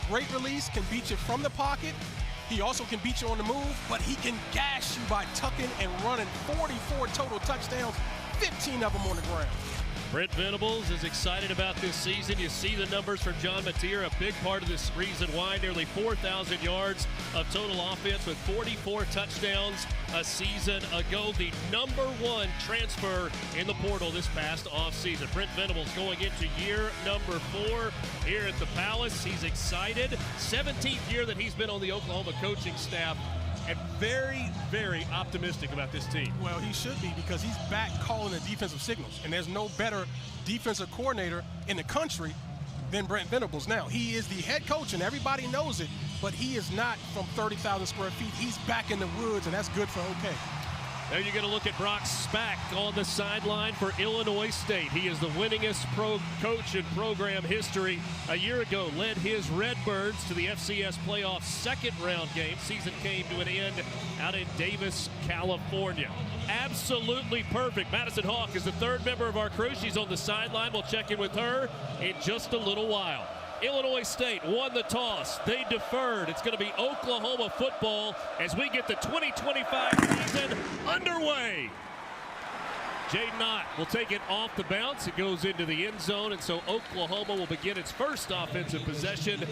great release, can beat you from the pocket. He also can beat you on the move, but he can gash you by tucking and running. 44 total touchdowns, 15 of them on the ground. Brent Venables is excited about this season. You see the numbers from John Mateer, a big part of this reason why. Nearly 4,000 yards of total offense with 44 touchdowns a season ago. The #1 transfer in the portal this past offseason. Brent Venables going into year number 4 here at the Palace. He's excited. 17th year that he's been on the Oklahoma coaching staff. And very, very optimistic about this team. Well, he should be, because he's back calling the defensive signals. And there's no better defensive coordinator in the country than Brent Venables now. He is the head coach, and everybody knows it, but he is not from 30,000 square feet. He's back in the woods, and that's good for OK. There you're going to look at Brock Spack on the sideline for Illinois State. He is the winningest coach in program history. A year ago, led his Redbirds to the FCS playoff second-round game. Season came to an end out in Davis, California. Absolutely perfect. Madison Hawk is the third member of our crew. She's on the sideline. We'll check in with her in just a little while. Illinois State won the toss. They deferred. It's going to be Oklahoma football as we get the 2025 season underway. Jaden Ott will take it off the bounce. It goes into the end zone, and so Oklahoma will begin its first offensive possession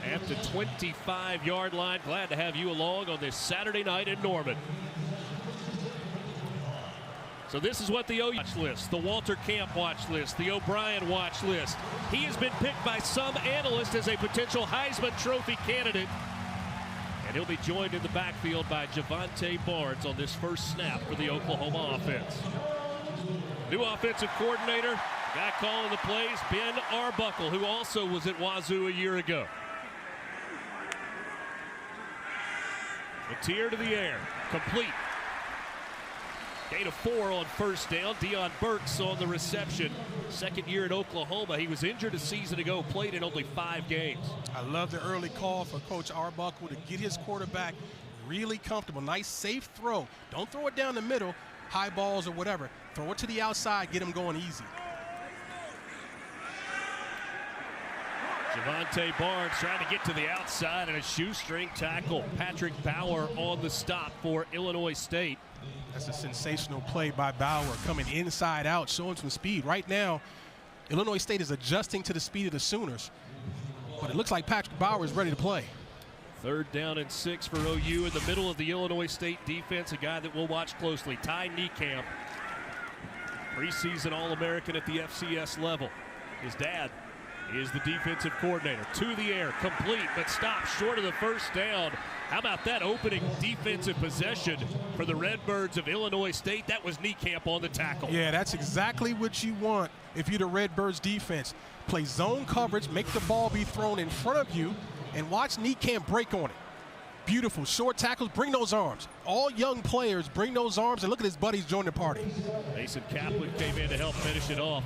at the 25-yard line. Glad to have you along on this Saturday night in Norman. So this is what the OU watch list, the Walter Camp watch list, the O'Brien watch list. He has been picked by some analysts as a potential Heisman Trophy candidate. And he'll be joined in the backfield by Javante Barnes on this first snap for the Oklahoma offense. New offensive coordinator, guy calling the plays, Ben Arbuckle, who also was at Wazoo a year ago. Mateer to the air, complete. Gain of 4 on first down. Deion Burks on the reception. Second year in Oklahoma. He was injured a season ago, played in only 5 games. I love the early call for Coach Arbuckle to get his quarterback really comfortable. Nice, safe throw. Don't throw it down the middle, high balls or whatever. Throw it to the outside, get him going easy. Javante Barnes trying to get to the outside and a shoestring tackle. Patrick Bauer on the stop for Illinois State. That's a sensational play by Bauer, coming inside out, showing some speed. Right now, Illinois State is adjusting to the speed of the Sooners, but it looks like Patrick Bauer is ready to play. 3rd down and 6 for OU in the middle of the Illinois State defense, a guy that we'll watch closely, Ty Niekamp, preseason All-American at the FCS level. His dad is the defensive coordinator. To the air, complete, but stopped short of the first down. How about that opening defensive possession for the Redbirds of Illinois State? That was Niekamp on the tackle. Yeah, that's exactly what you want if you're the Redbirds defense. Play zone coverage, make the ball be thrown in front of you, and watch Niekamp break on it. Beautiful, short tackles, bring those arms. All young players bring those arms, and look at his buddies join the party. Mason Kaplan came in to help finish it off.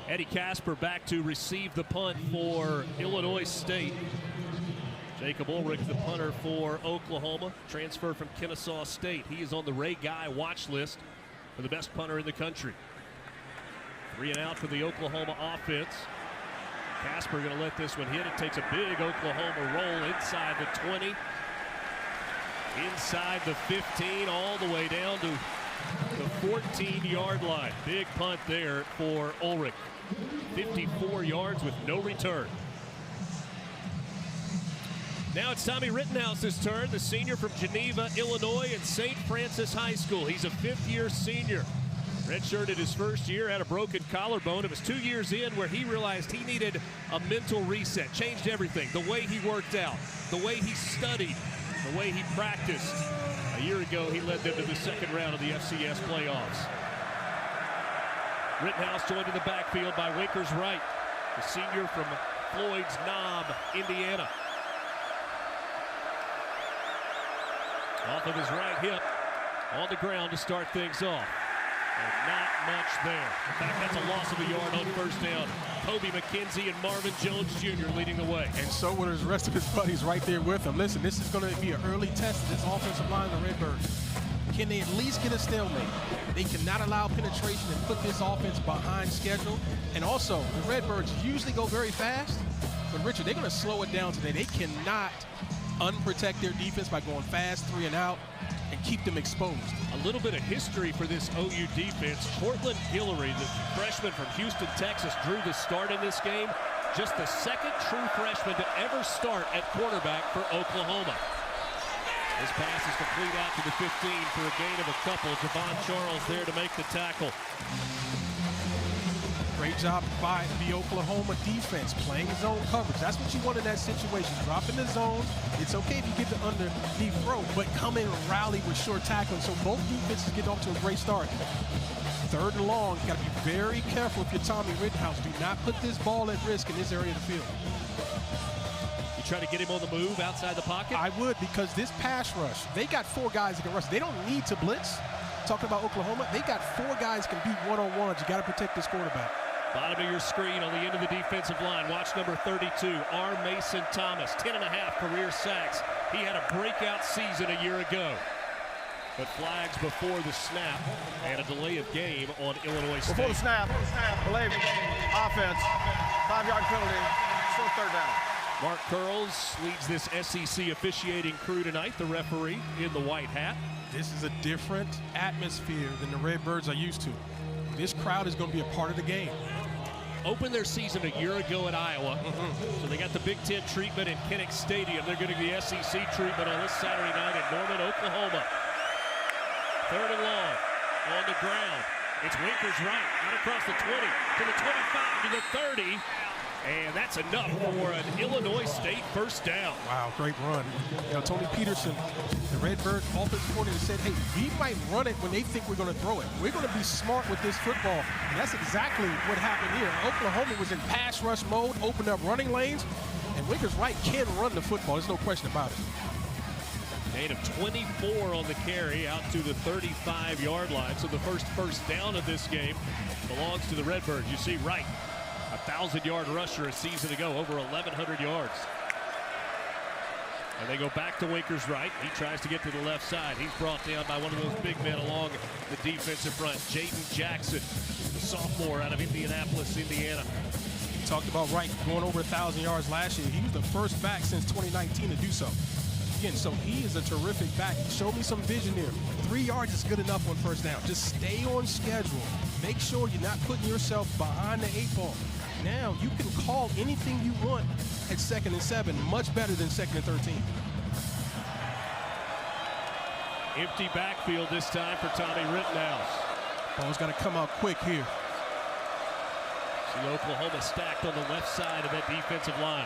Eddie Casper back to receive the punt for Illinois State. Jacob Ulrich, the punter for Oklahoma, transfer from Kennesaw State. He is on the Ray Guy watch list for the best punter in the country. 3 and out for the Oklahoma offense. Casper going to let this one hit. It takes a big Oklahoma roll inside the 20, inside the 15, all the way down to the 14-yard line. Big punt there for Ulrich. 54 yards with no return. Now it's Tommy Rittenhouse's turn, the senior from Geneva, Illinois, and St. Francis High School. He's a 5th-year senior. Redshirted his first year, had a broken collarbone. It was 2 years in where he realized he needed a mental reset, changed everything. The way he worked out, the way he studied, the way he practiced. A year ago, he led them to the second round of the FCS playoffs. Rittenhouse joined in the backfield by Winkers Wright, the senior from Floyd's Knob, Indiana. Off of his right hip, on the ground to start things off. And not much there. In fact, that's a loss of a yard on first down. Kobe McKenzie and Marvin Jones Jr. leading the way. And so were the rest of his buddies right there with him. Listen, this is going to be an early test of this offensive line of the Redbirds. Can they at least get a stalemate? They cannot allow penetration and put this offense behind schedule. And also, the Redbirds usually go very fast. But Richard, they're going to slow it down today. They cannot unprotect their defense by going fast 3 and out and keep them exposed. A little bit of history for this OU defense. Cortland Guillory, the freshman from Houston, Texas, drew the start in this game. Just the second true freshman to ever start at quarterback for Oklahoma. This pass is complete out to the 15 for a gain of a couple. Javon Charles there to make the tackle. Great job by the Oklahoma defense, playing zone coverage. That's what you want in that situation. Drop in the zone. It's okay if you get the underneath throw, but come in and rally with short tackling. So both defenses get off to a great start. 3rd and long, you got to be very careful if you're Tommy Rittenhouse. Do not put this ball at risk in this area of the field. You try to get him on the move outside the pocket? I would, because this pass rush, they got 4 guys that can rush. They don't need to blitz. Talking about Oklahoma, they got 4 guys can beat one-on-ones. You got to protect this quarterback. Bottom of your screen on the end of the defensive line. Watch number 32, R. Mason Thomas, 10.5 career sacks. He had a breakout season a year ago. But flags before the snap and a delay of game on Illinois State. Before the snap, delay offense, 5-yard penalty, still 3rd down. Mark Curls leads this SEC officiating crew tonight, the referee in the white hat. This is a different atmosphere than the Redbirds are used to. This crowd is going to be a part of the game. Opened their season a year ago at Iowa. So they got the Big Ten treatment in Kinnick Stadium. They're getting the SEC treatment on this Saturday night in Norman, Oklahoma. 3rd and long on the ground. It's Winkers right, out across the 20 to the 25 to the 30. And that's enough for an Illinois State first down. Wow, great run. You know, Tony Peterson, the Redbird offensive coordinator, said, hey, we might run it when they think we're going to throw it. We're going to be smart with this football. And that's exactly what happened here. Oklahoma was in pass rush mode, opened up running lanes, and Winkers Wright can run the football. There's no question about it. Gain of 24 on the carry out to the 35-yard line. So the first down of this game belongs to the Redbirds. You see Wright, a 1,000-yard rusher a season ago, over 1,100 yards. And they go back to Winkers Wright. He tries to get to the left side. He's brought down by one of those big men along the defensive front, Jaden Jackson, the sophomore out of Indianapolis, Indiana. We talked about Wright going over 1,000 yards last year. He was the first back since 2019 to do so. Again, so he is a terrific back. Show me some vision here. 3 yards is good enough on first down. Just stay on schedule. Make sure you're not putting yourself behind the 8 ball. Now you can call anything you want at 2nd and 7, much better than 2nd and 13. Empty backfield this time for Tommy Rittenhouse. Ball's got to come out quick here. See Oklahoma stacked on the left side of that defensive line.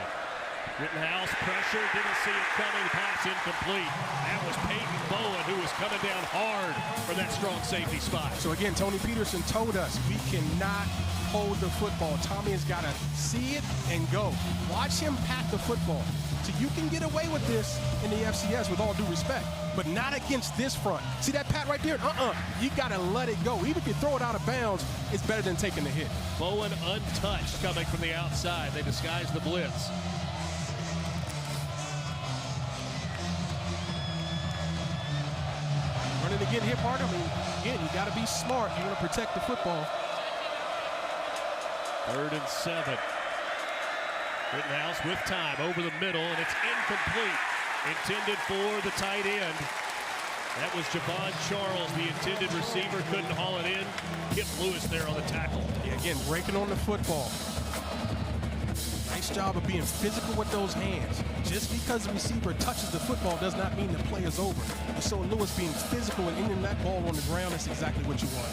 Rittenhouse pressure, didn't see it coming, pass incomplete. That was Peyton Bowen who was coming down hard for that strong safety spot. So again, Tony Peterson told us we cannot hold the football. Tommy has got to see it and go. Watch him pat the football. So you can get away with this in the FCS with all due respect, but not against this front. See that pat right there? You got to let it go. Even if you throw it out of bounds, it's better than taking the hit. Bowen untouched coming from the outside. They disguise the blitz. Running again here, partner. I mean, again, you got to be smart. You want to protect the football. 3rd and 7. Rittenhouse with time over the middle, and it's incomplete. Intended for the tight end. That was Javon Charles, the intended receiver. Couldn't haul it in. Kip Lewis there on the tackle. Yeah, again, breaking on the football. Nice job of being physical with those hands. Just because the receiver touches the football does not mean the play is over. You saw Lewis being physical and ending that ball on the ground. That's exactly what you want.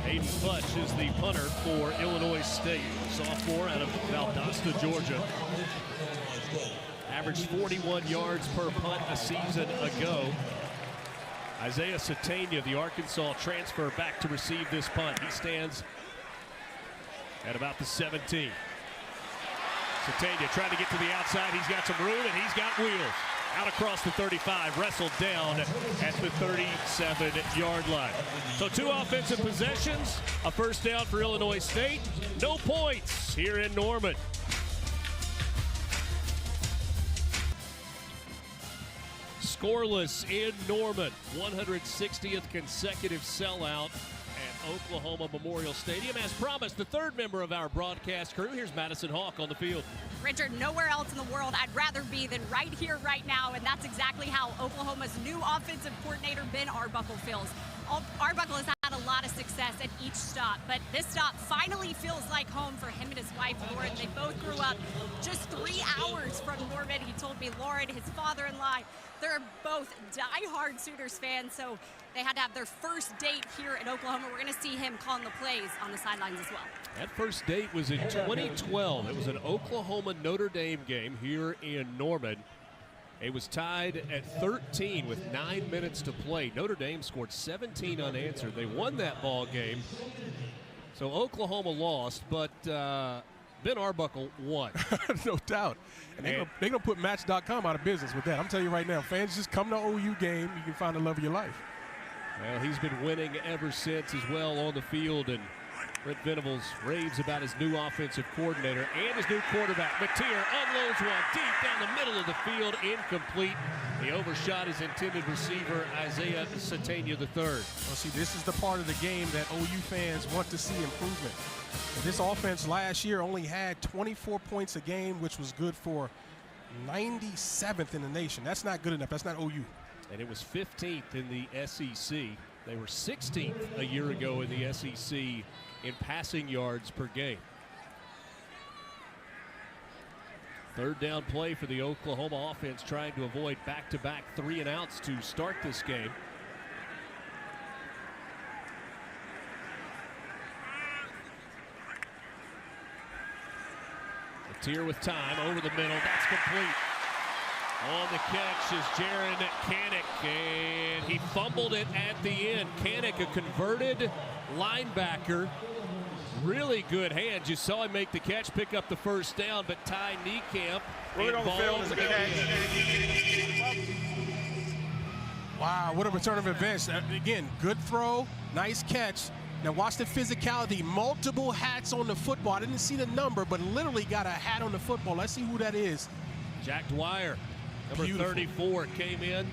Hayden Futch is the punter for Illinois State. Sophomore out of Valdosta, Georgia. Averaged 41 yards per punt a season ago. Isaiah Satania, the Arkansas transfer, back to receive this punt. He stands at about the 17. Satania trying to get to the outside. He's got some room and he's got wheels. Out across the 35, wrestled down at the 37-yard line. So 2 offensive possessions, a first down for Illinois State. No points here in Norman. Scoreless in Norman. 160th consecutive sellout at Oklahoma Memorial Stadium. As promised, the 3rd member of our broadcast crew, here's Madison Hawk on the field. Richard, nowhere else in the world I'd rather be than right here, right now, and that's exactly how Oklahoma's new offensive coordinator, Ben Arbuckle, feels. Arbuckle has had a lot of success at each stop, but this stop finally feels like home for him and his wife, Lauren. They both grew up just 3 hours from Norman. He told me Lauren, his father-in-law, they're both diehard Sooners fans, so they had to have their first date here in Oklahoma. We're going to see him calling the plays on the sidelines as well. That first date was in 2012. It was an Oklahoma-Notre Dame game here in Norman. It was tied at 13 with 9 minutes to play. Notre Dame scored 17 unanswered. They won that ball game. So Oklahoma lost, but Ben Arbuckle won. No doubt. And they're going to put Match.com out of business with that. I'm telling you right now, fans, just come to OU game. You can find the love of your life. Well, he's been winning ever since as well on the field, and Brent Venables raves about his new offensive coordinator and his new quarterback. Mateer unloads one deep down the middle of the field, incomplete. He overshot his intended receiver, Isaiah Satania III. Well, see, this is the part of the game that OU fans want to see improvement. This offense last year only had 24 points a game, which was good for 97th in the nation. That's not good enough. That's not OU. And it was 15th in the SEC. They were 16th a year ago in the SEC in passing yards per game. Third down play for the Oklahoma offense, trying to avoid back-to-back 3-and-outs to start this game. Mateer with time over the middle. That's complete. On the catch is Jaren Kanak, and he fumbled it at the end. Kanak, a converted linebacker. Really good hands. You saw him make the catch, pick up the first down, but Ty Niekamp involved in the catch. Wow, what a return of events. Again, good throw, nice catch. Now watch the physicality, multiple hats on the football. I didn't see the number, but literally got a hat on the football. Let's see who that is. Jack Dwyer, number Beautiful. 34, came in,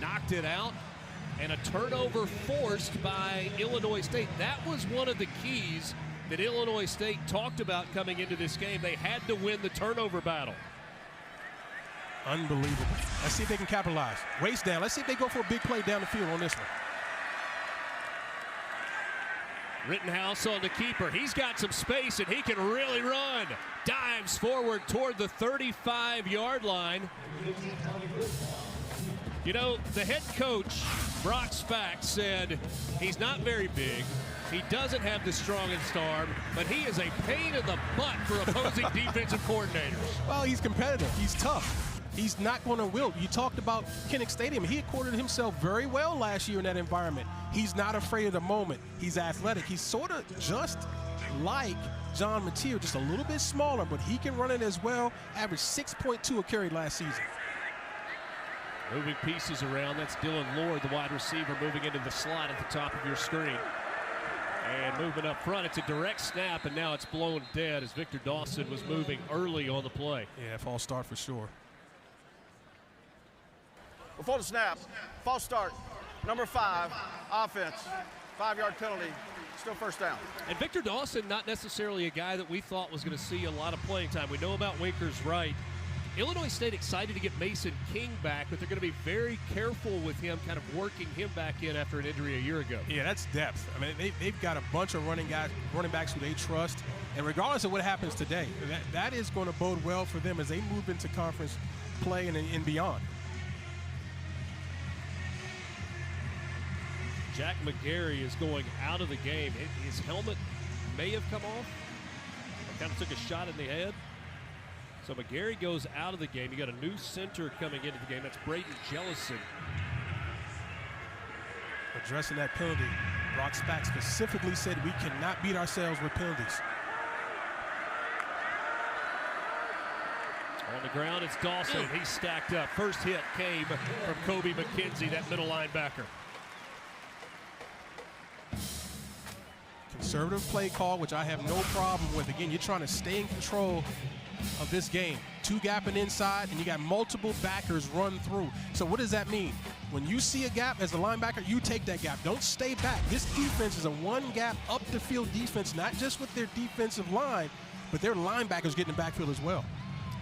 knocked it out, and a turnover forced by Illinois State. That was one of the keys that Illinois State talked about coming into this game. They had to win the turnover battle. Unbelievable. Let's see if they can capitalize. Race down. Let's see if they go for a big play down the field on this one. Rittenhouse on the keeper. He's got some space and he can really run. Dives forward toward the 35-yard line. You know, the head coach, Brock Spack, said he's not very big. He doesn't have the strongest arm, but he is a pain in the butt for opposing defensive coordinators. Well, he's competitive. He's tough. He's not going to wilt. You talked about Kinnick Stadium. He accorded himself very well last year in that environment. He's not afraid of the moment. He's athletic. He's sort of just like John Mateer, just a little bit smaller, but he can run it as well. Averaged 6.2 a carry last season. Moving pieces around. That's Dylan Lord, the wide receiver, moving into the slot at the top of your screen. And movement up front. It's a direct snap, and now it's blown dead as Victor Dawson was moving early on the play. Yeah, false start for sure. Before the snap, false start, number 5, offense, 5-yard penalty, still first down. And Victor Dawson, not necessarily a guy that we thought was going to see a lot of playing time. We know about Winkers Wright. Illinois State excited to get Mason King back, but they're going to be very careful with him, kind of working him back in after an injury a year ago. Yeah, that's depth. I mean, they've got a bunch of running backs who they trust, and regardless of what happens today, that is going to bode well for them as they move into conference play and beyond. Jack McGarry is going out of the game. His helmet may have come off. Kind of took a shot in the head. So McGarry goes out of the game. You got a new center coming into the game. That's Braden Jellison. Addressing that penalty, Brock Spack specifically said we cannot beat ourselves with penalties. On the ground, it's Dawson. He's stacked up. First hit came from Kobe McKenzie, that middle linebacker. Conservative play call, which I have no problem with. Again, you're trying to stay in control of this game. 2-gapping inside, and you got multiple backers run through. So what does that mean? When you see a gap as a linebacker, you take that gap. Don't stay back. This defense is a one-gap, up-the-field defense, not just with their defensive line, but their linebackers get in the backfield as well.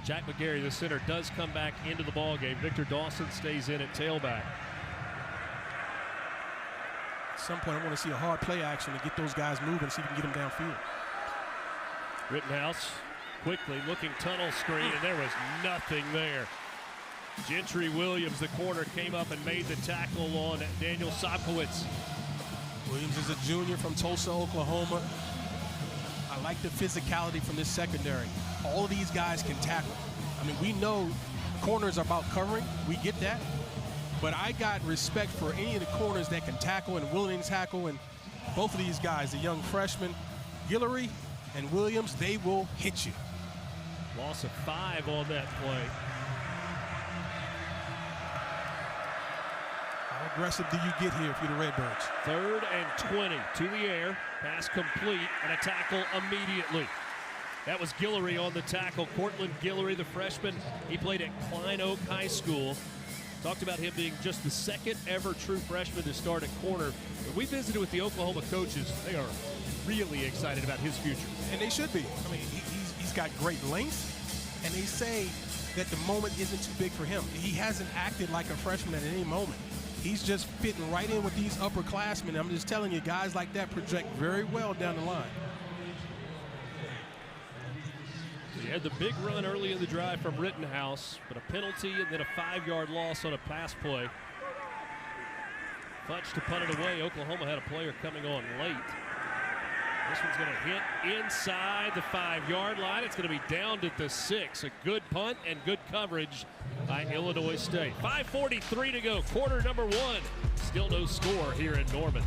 Jack McGarry, the center, does come back into the ball game. Victor Dawson stays in at tailback. At some point, I want to see a hard play action to get those guys moving, see if we can get them downfield. Rittenhouse quickly looking tunnel screen, and there was nothing there. Gentry Williams, the corner, came up and made the tackle on Daniel Sopkowitz. Williams is a junior from Tulsa, Oklahoma. I like the physicality from this secondary. All of these guys can tackle. I mean, we know corners are about covering. We get that. But I got respect for any of the corners that can tackle and willing to tackle. And both of these guys, the young freshmen, Guillory and Williams, they will hit you. Loss of 5 on that play. How aggressive do you get here if you're the Redbirds? 3rd and 20 to the air. Pass complete and a tackle immediately. That was Guillory on the tackle. Cortland Guillory, the freshman. He played at Klein Oak High School. Talked about him being just the 2nd ever true freshman to start at corner. When we visited with the Oklahoma coaches, they are really excited about his future. And they should be. I mean, he's got great length, and they say that the moment isn't too big for him. He hasn't acted like a freshman at any moment. He's just fitting right in with these upperclassmen. I'm just telling you, guys like that project very well down the line. He had the big run early in the drive from Rittenhouse, but a penalty and then a 5-yard loss on a pass play. Futch to punt it away. Oklahoma had a player coming on late. This one's going to hit inside the 5-yard line. It's going to be downed at the 6. A good punt and good coverage by Illinois State. 5:43 to go, quarter number 1. Still no score here in Norman.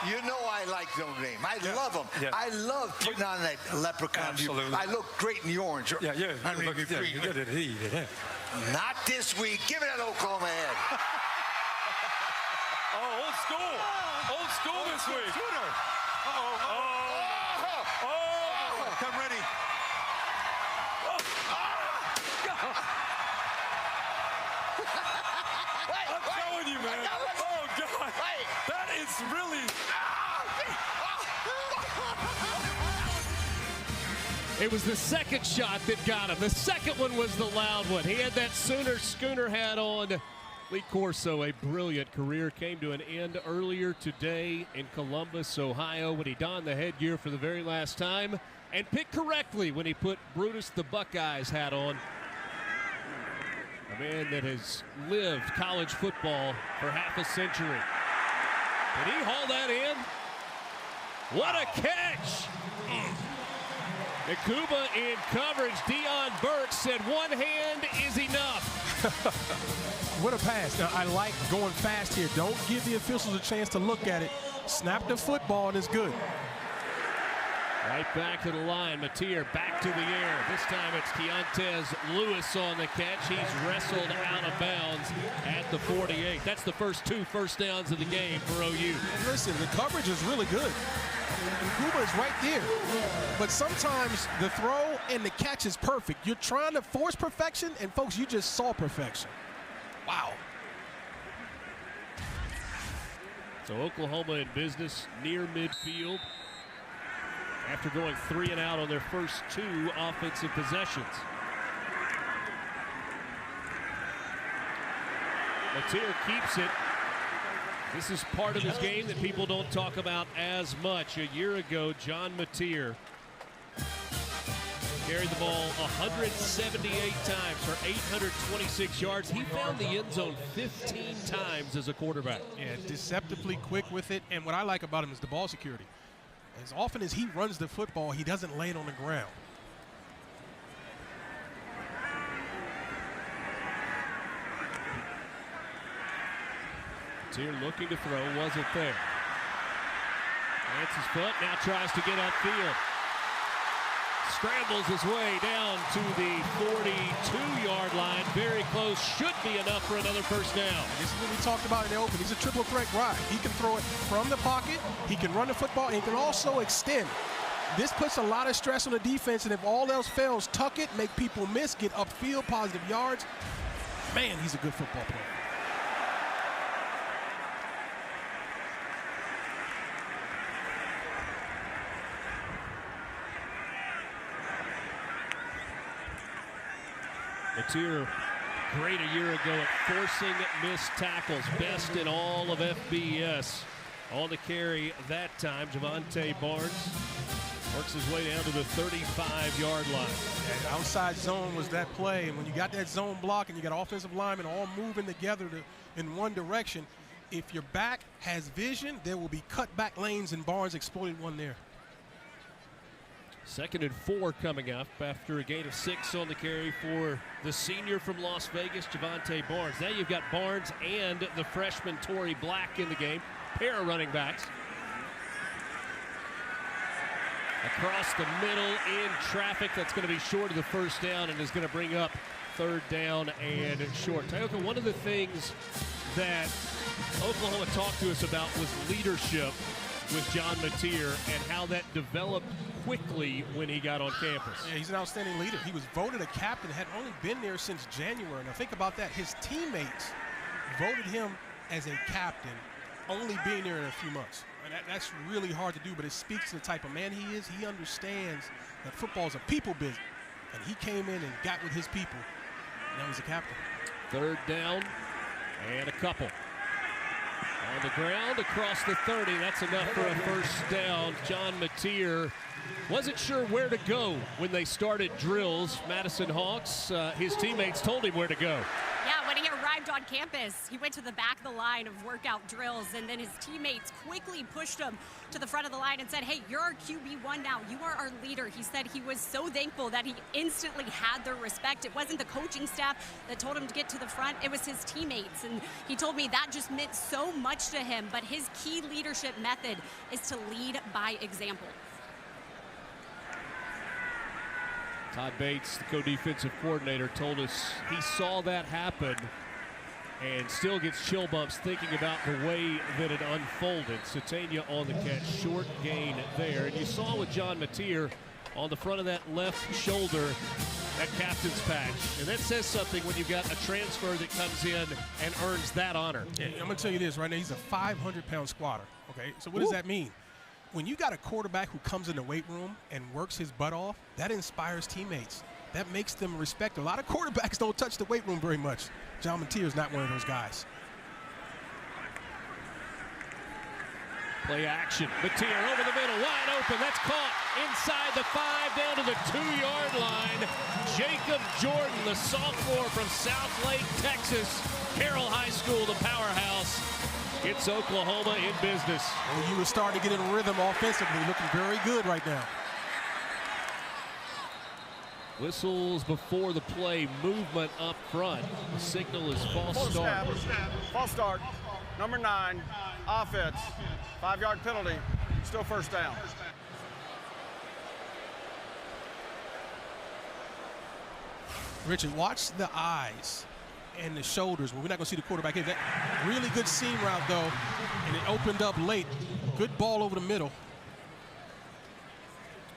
You know I like Notre Dame. I love them. Yeah. I love putting on that leprechaun. Absolutely. I look great in the orange. Yeah. I mean, Look, you did it. Not this week. Give it an Oklahoma head. Oh, old school. Old school this week. Come ready. I'm telling you, man. Oh, God. That is really... It was the second shot that got him. The second one was the loud one. He had that Sooner schooner hat on. Lee Corso, a brilliant career, came to an end earlier today in Columbus, Ohio, when he donned the headgear for the very last time and picked correctly when he put Brutus the Buckeyes hat on. A man that has lived college football for half a century. Did he haul that in? What a catch! Nakuba in coverage. Deion Burks said one hand is enough. What a pass. Now, I like going fast here. Don't give the officials a chance to look at it. Snap the football and it's good. Right back to the line. Mateer back to the air. This time it's Keontez Lewis on the catch. He's wrestled out of bounds at the 48. That's the first 2 first downs of the game for OU. Listen, the coverage is really good. Kuba is right there. But sometimes the throw and the catch is perfect. You're trying to force perfection, and folks, you just saw perfection. Wow. So Oklahoma in business near midfield after going 3 and out on their first 2 offensive possessions. Mateer keeps it. This is part of his game that people don't talk about as much. A year ago, John Mateer carried the ball 178 times for 826 yards. He found the end zone 15 times as a quarterback. Yeah, deceptively quick with it. And what I like about him is the ball security. As often as he runs the football, he doesn't lay it on the ground. Mateer looking to throw, wasn't there. Plants his foot, now tries to get upfield. Scrambles his way down to the 42-yard line. Very close, should be enough for another first down. This is what we talked about in the open. He's a triple threat guy. He can throw it from the pocket, he can run the football, and he can also extend. This puts a lot of stress on the defense, and if all else fails, tuck it, make people miss, get upfield, positive yards. Man, he's a good football player. Mateer, great a year ago at forcing missed tackles, best in all of FBS. On the carry that time, Javante Barnes works his way down to the 35-yard line. And outside zone was that play, and when you got that zone block and you got offensive linemen all moving together in one direction, if your back has vision, there will be cut back lanes, and Barnes exploited one there. 2nd and 4 coming up after a gain of 6 on the carry for the senior from Las Vegas, Javante Barnes. Now you've got Barnes and the freshman Tory Black in the game, pair of running backs. Across the middle in traffic, that's going to be short of the first down and is going to bring up 3rd down and short. Tioka, one of the things that Oklahoma talked to us about was leadership with John Mateer and how that developed quickly when he got on campus. Yeah, he's an outstanding leader. He was voted a captain, had only been there since January. Now think about that. His teammates voted him as a captain, only being there in a few months. And that's really hard to do, but it speaks to the type of man he is. He understands that football is a people business. And he came in and got with his people. Now he's a captain. 3rd down and a couple. On the ground across the 30. That's enough for a first down. John Mateer wasn't sure where to go when they started drills. Madison Hawks, his teammates told him where to go. Yeah, when he arrived on campus, he went to the back of the line of workout drills, and then his teammates quickly pushed him to the front of the line and said, hey, you're our QB1 now. You are our leader. He said he was so thankful that he instantly had their respect. It wasn't the coaching staff that told him to get to the front. It was his teammates, and he told me that just meant so much to him. But his key leadership method is to lead by example. Todd Bates, the co-defensive coordinator, told us he saw that happen and still gets chill bumps thinking about the way that it unfolded. Satania on the catch, short gain there. And you saw with John Mateer on the front of that left shoulder, that captain's patch. And that says something when you've got a transfer that comes in and earns that honor. Yeah, I'm going to tell you this right now. He's a 500-pound squatter, okay? So what does that mean? When you got a quarterback who comes in the weight room and works his butt off, that inspires teammates. That makes them respect. A lot of quarterbacks don't touch the weight room very much. John Mateer is not one of those guys. Play action. Mateer over the middle, wide open. That's caught inside the 5, down to the 2-yard line. Jacob Jordan, the sophomore from Southlake, Texas. Carroll High School, the powerhouse. It's Oklahoma in business. Well, you were starting to get in rhythm offensively, looking very good right now. Whistles before the play, movement up front. The signal is false start. False start. Number 9, offense. 5-yard penalty. Still first down. Richard, watch the eyes and the shoulders. Well, we're not going to see the quarterback here. That really good seam route, though, and it opened up late. Good ball over the middle.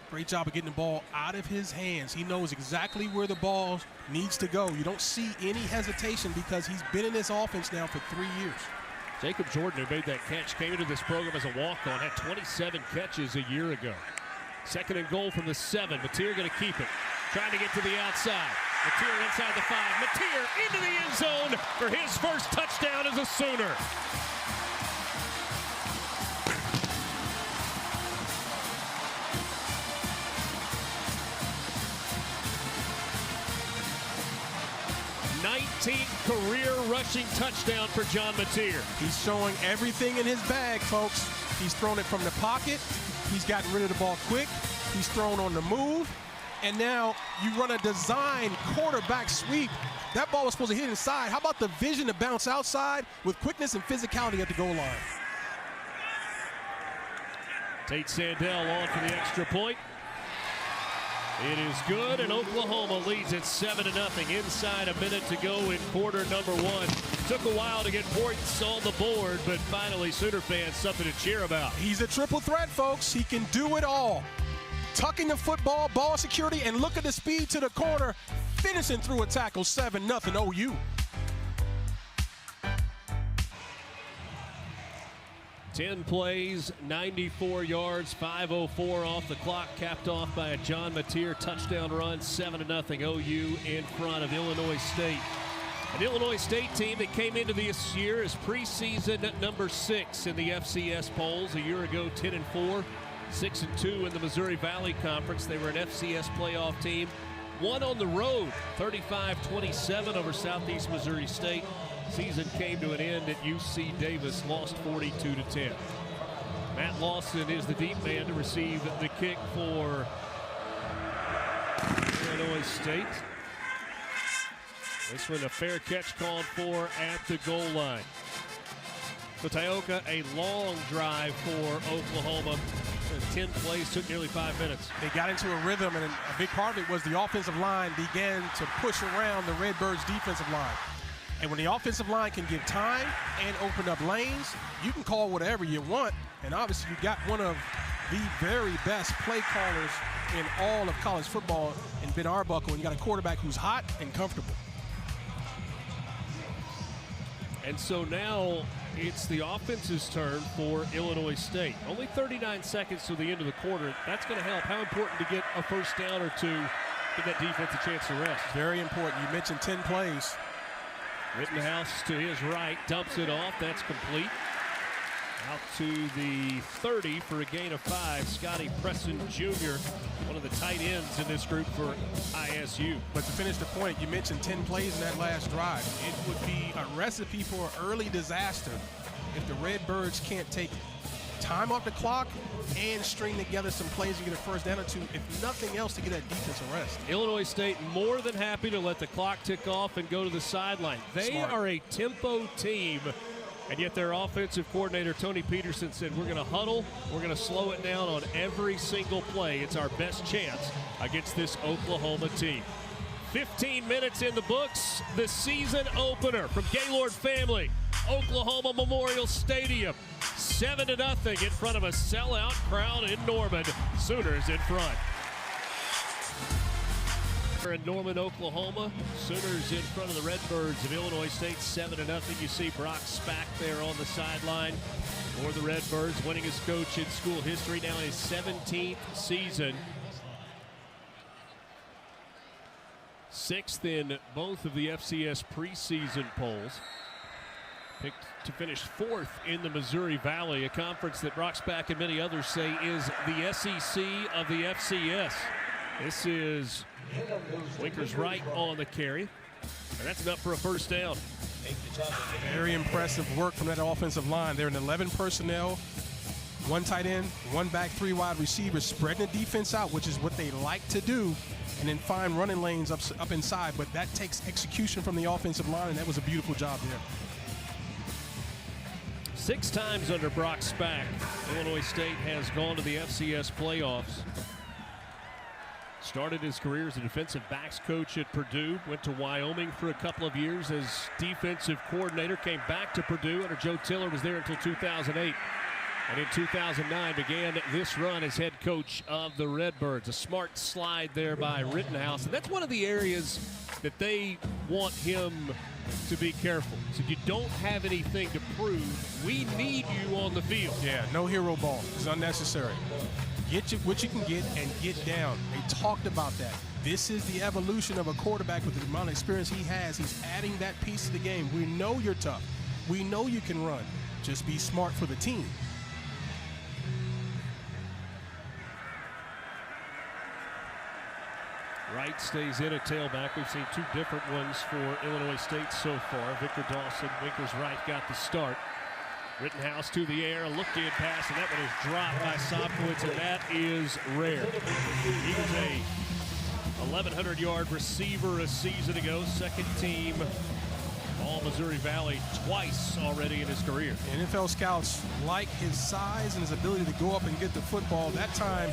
Great job of getting the ball out of his hands. He knows exactly where the ball needs to go. You don't see any hesitation because he's been in this offense now for 3 years. Jacob Jordan, who made that catch, came into this program as a walk-on, had 27 catches a year ago. 2nd and goal from the 7. Mateer going to keep it. Trying to get to the outside. Mateer inside the 5. Mateer into the end zone for his first touchdown as a Sooner. Career rushing touchdown for John Mateer. He's showing everything in his bag, folks. He's thrown it from the pocket. He's gotten rid of the ball quick. He's thrown on the move. And now you run a design quarterback sweep. That ball was supposed to hit inside. How about the vision to bounce outside with quickness and physicality at the goal line? Tate Sandell on for the extra point. It is good, and Oklahoma leads it 7-0. Inside a minute to go in quarter number 1. Took a while to get points on the board, but finally Sooner fans something to cheer about. He's a triple threat, folks. He can do it all. Tucking the football, ball security, and look at the speed to the corner. Finishing through a tackle, 7-0 OU. 10 plays, 94 yards, 5:04 off the clock, capped off by a John Mateer touchdown run, 7-0 OU in front of Illinois State. An Illinois State team that came into this year as preseason number 6 in the FCS polls. A year ago, 10-4, 6-2 in the Missouri Valley Conference. They were an FCS playoff team. Won on the road, 35-27 over Southeast Missouri State. Season came to an end at UC Davis, lost 42-10. Matt Lawson is the deep man to receive the kick for Illinois State. This one a fair catch called for at the goal line. So Tioga, a long drive for Oklahoma. 10 plays, took nearly 5 minutes. They got into a rhythm, and a big part of it was the offensive line began to push around the Redbirds' defensive line. And when the offensive line can give time and open up lanes, you can call whatever you want. And obviously, you got one of the very best play callers in all of college football in Ben Arbuckle, and you got a quarterback who's hot and comfortable. And so now it's the offense's turn for Illinois State. Only 39 seconds to the end of the quarter. That's going to help. How important to get a first down or two, give that defense a chance to rest? Very important. You mentioned 10 plays. Rittenhouse to his right, dumps it off. That's complete. Out to the 30 for a gain of 5. Scotty Preston Jr., one of the tight ends in this group for ISU. But to finish the point, you mentioned 10 plays in that last drive. It would be a recipe for early disaster if the Redbirds can't take time off the clock and string together some plays and get a first down or two, if nothing else, to get that defensive rest. Illinois State more than happy to let the clock tick off and go to the sideline. They Smart. are a tempo team, and yet their offensive coordinator, Tony Peterson, said, we're going to huddle, we're going to slow it down on every single play. It's our best chance against this Oklahoma team. 15 minutes in the books, the season opener from Gaylord Family, Oklahoma Memorial Stadium. 7-0 in front of a sellout crowd in Norman. Sooners in front. In Norman, Oklahoma, Sooners in front of the Redbirds of Illinois State, 7-0. You see Brock Spack there on the sideline for the Redbirds, winningest coach in school history, now his 17th season. 6th in both of the FCS preseason polls. Picked to finish 4th in the Missouri Valley, a conference that Brock Spack and many others say is the SEC of the FCS. This is Winkers right on the carry, and that's enough for a first down. Very impressive work from that offensive line. They're in 11 personnel, 1 tight end, 1 back, 3 wide receivers, spreading the defense out, which is what they like to do, and then find running lanes up inside. But that takes execution from the offensive line, and that was a beautiful job there. 6 times under Brock Spack, Illinois State has gone to the FCS playoffs. Started his career as a defensive backs coach at Purdue, went to Wyoming for a couple of years as defensive coordinator, came back to Purdue under Joe Tiller, was there until 2008. And in 2009 began this run as head coach of the Redbirds. A smart slide there by Rittenhouse. And that's one of the areas that they want him to be careful. So you don't have anything to prove. We need you on the field. Yeah, no hero ball. It's unnecessary. Get what you can get and get down. They talked about that. This is the evolution of a quarterback with the amount of experience he has. He's adding that piece to the game. We know you're tough. We know you can run. Just be smart for the team. Wright stays in at tailback. We've seen 2 different ones for Illinois State so far. Victor Dawson, Winkers Wright got the start. Rittenhouse to the air, a look-in pass, and that one is dropped by Sopkowitz, and that is rare. He was a 1,100-yard receiver a season ago, 2nd team All-Missouri Valley twice already in his career. NFL scouts like his size and his ability to go up and get the football. That time,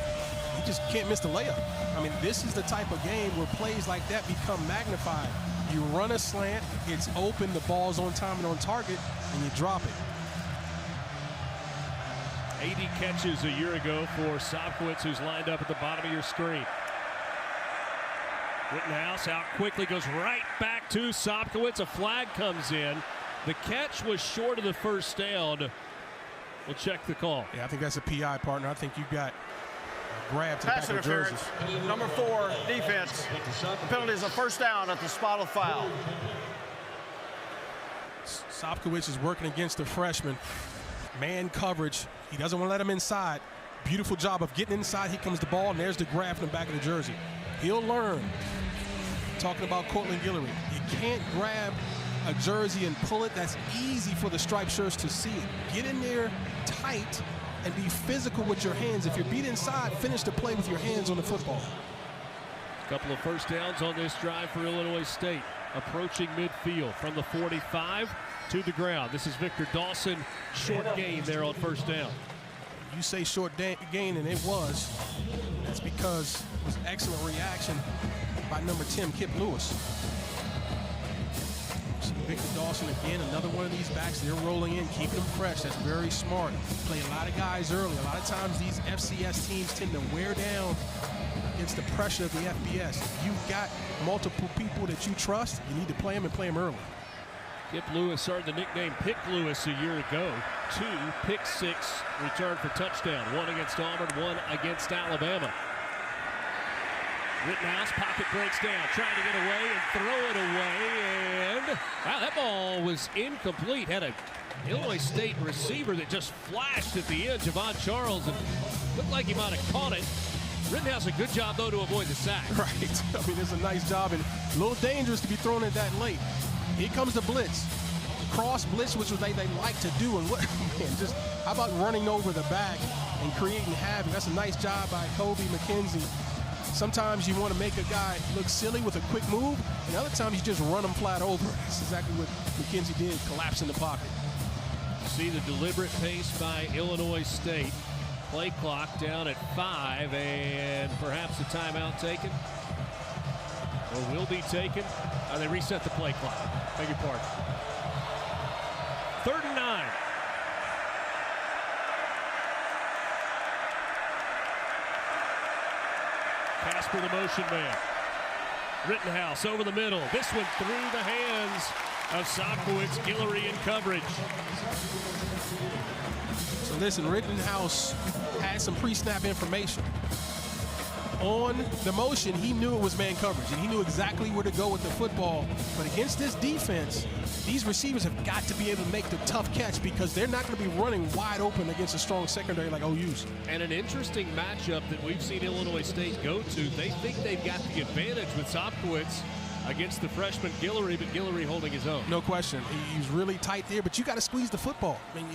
he just can't miss the layup. I mean, this is the type of game where plays like that become magnified. You run a slant, it's open, the ball's on time and on target, and you drop it. 80 catches a year ago for Sopkowitz, who's lined up at the bottom of your screen. Rittenhouse out quickly, goes right back to Sopkowitz. A flag comes in. The catch was short of the first down. will check the call. Yeah, I think that's a PI, partner. I think you got a grab to the back Pass of the jersey. interference. Number 4, defense. The penalty is a first down at the spot of foul. Sopkowicz is working against the freshman. Man coverage. He doesn't want to let him inside. Beautiful job of getting inside. Here comes the ball, and there's the grab from the back of the jersey. He'll learn. Talking about Cortland Guillory. You can't grab a jersey and pull it. That's easy for the striped shirts to see it. Get in there tight and be physical with your hands. If you're beat inside, finish the play with your hands on the football. A couple of first downs on this drive for Illinois State. Approaching midfield from the 45 to the ground. This is Victor Dawson. Short gain there on first down. You say short gain, and it was. That's because it was excellent reaction by number 10, Kip Lewis. So Victor Dawson again, another one of these backs. They're rolling in, keeping them fresh. That's very smart. Play a lot of guys early. A lot of times these FCS teams tend to wear down against the pressure of the FBS. If you've got multiple people that you trust, you need to play them and play them early. Kip Lewis earned the nickname Pick Lewis a year ago. 2 pick-6 return for touchdown. 1 against Auburn, 1 against Alabama. Rittenhouse pocket breaks down, trying to get away and throw it away. And wow, that ball was incomplete. Had a Illinois State receiver that just flashed at the end, Javon Charles, and looked like he might have caught it. Rittenhouse a good job though to avoid the sack. Right. I mean, it's a nice job and a little dangerous to be thrown it that late. Here comes the blitz. Cross blitz, which they like to do. And what, man, just how about running over the back and creating havoc? That's a nice job by Kobe McKenzie. Sometimes you want to make a guy look silly with a quick move, and other times you just run him flat over. That's exactly what McKenzie did, collapse in the pocket. See the deliberate pace by Illinois State. Play clock down at 5, and perhaps a timeout taken. Or will be taken. They reset the play clock. Beg your pardon. 3rd and 9. Casper the motion man. Rittenhouse over the middle. This one through the hands of Sopkowicz. Guillory in coverage. So listen, Rittenhouse had some pre-snap information. On the motion, he knew it was man coverage, and he knew exactly where to go with the football. But against this defense, these receivers have got to be able to make the tough catch because they're not going to be running wide open against a strong secondary like OU's. And an interesting matchup that we've seen Illinois State go to. They think they've got the advantage with Sopkowicz against the freshman Guillory, but Guillory holding his own. No question. He's really tight there, but you got to squeeze the football. I mean,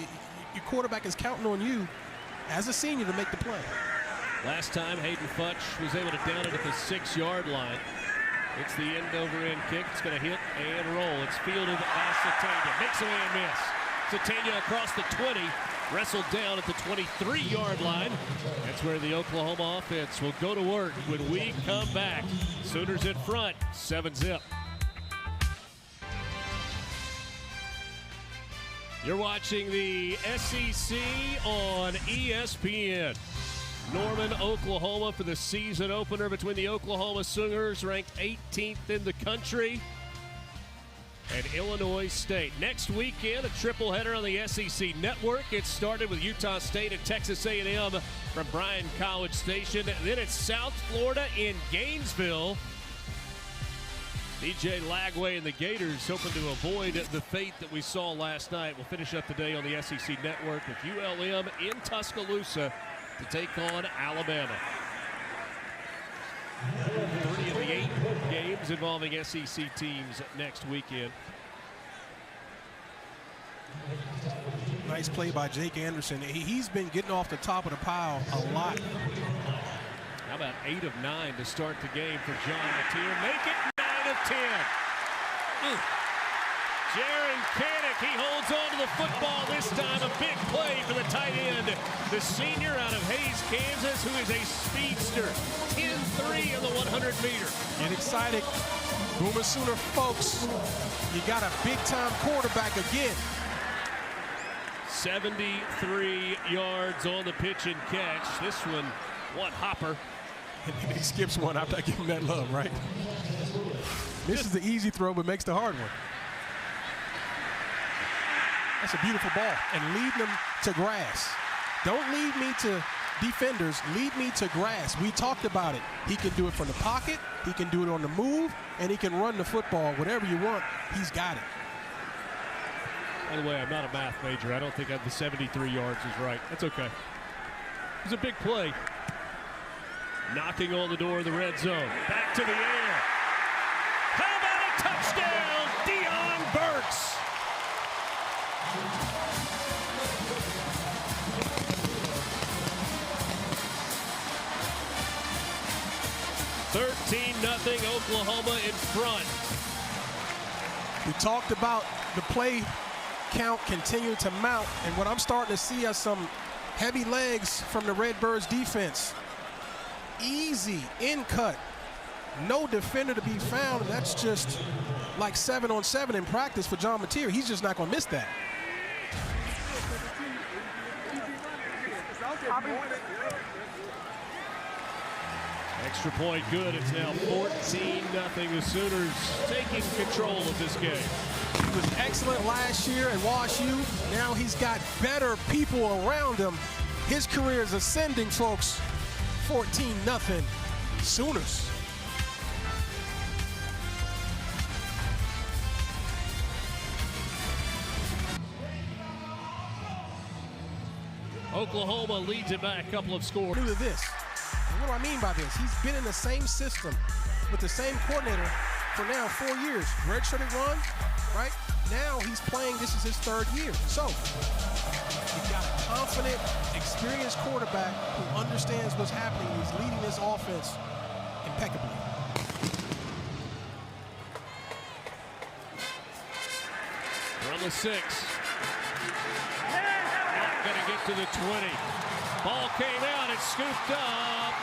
your quarterback is counting on you as a senior to make the play. Last time, Hayden Futch was able to down it at the 6-yard line. It's the end-over-end kick. It's going to hit and roll. It's fielded by Satania. Makes a man miss. Satania across the 20. Wrestled down at the 23-yard line. That's where the Oklahoma offense will go to work when we come back. Sooners in front, 7-zip. You're watching the SEC on ESPN. Norman, Oklahoma for the season opener between the Oklahoma Sooners, ranked 18th in the country, and Illinois State. Next weekend, a triple header on the SEC Network. It started with Utah State and Texas A&M from Bryan College Station. Then it's South Florida in Gainesville. DJ Lagway and the Gators hoping to avoid the fate that we saw last night. We'll finish up the day on the SEC Network with ULM in Tuscaloosa to take on Alabama. 30 of the 8 games involving SEC teams next weekend. Nice play by Jake Anderson. He's been getting off the top of the pile a lot. How about 8 of 9 to start the game for John Mateer? Make it 9 of 10. Jaron Kanak, he holds on to the football this time. A big play for the tight end. The senior out of Hays, Kansas, who is a speedster. 10-3 in the 100-meter. Get excited. Boomer Sooner folks, you got a big-time quarterback again. 73 yards on the pitch and catch. This one hopper. And he skips one after I give him that love, right? This is the easy throw, but makes the hard one. That's a beautiful ball. And lead them to grass. Don't lead me to defenders, lead me to grass. We talked about it. He can do it from the pocket, he can do it on the move, and he can run the football. Whatever you want, he's got it. By the way, I'm not a math major. I don't think the 73 yards is right. That's okay. It was a big play. Knocking on the door of the red zone. Back to the air. How about a touchdown, Deion Burks? (13-0) Oklahoma in front. We talked about the play count continuing to mount, and what I'm starting to see are some heavy legs from the Redbirds defense. Easy in cut, no defender to be found. That's just like 7-on-7 in practice for John Mateer. He's just not going to miss that. Extra point good. It's now 14-0. The Sooners taking control of this game. He was excellent last year at WashU. Now he's got better people around him. His career is ascending, folks. 14-0 Sooners. Oklahoma leads it by a couple of scores. Look at this. What do I mean by this? He's been in the same system with the same coordinator for now 4 years. Redshirted one, right? Now he's playing, this is his 3rd year. So, you've got a confident, experienced quarterback who understands what's happening. He's leading this offense impeccably. From the 6. Not going to get to the 20. Ball came out, it's scooped up.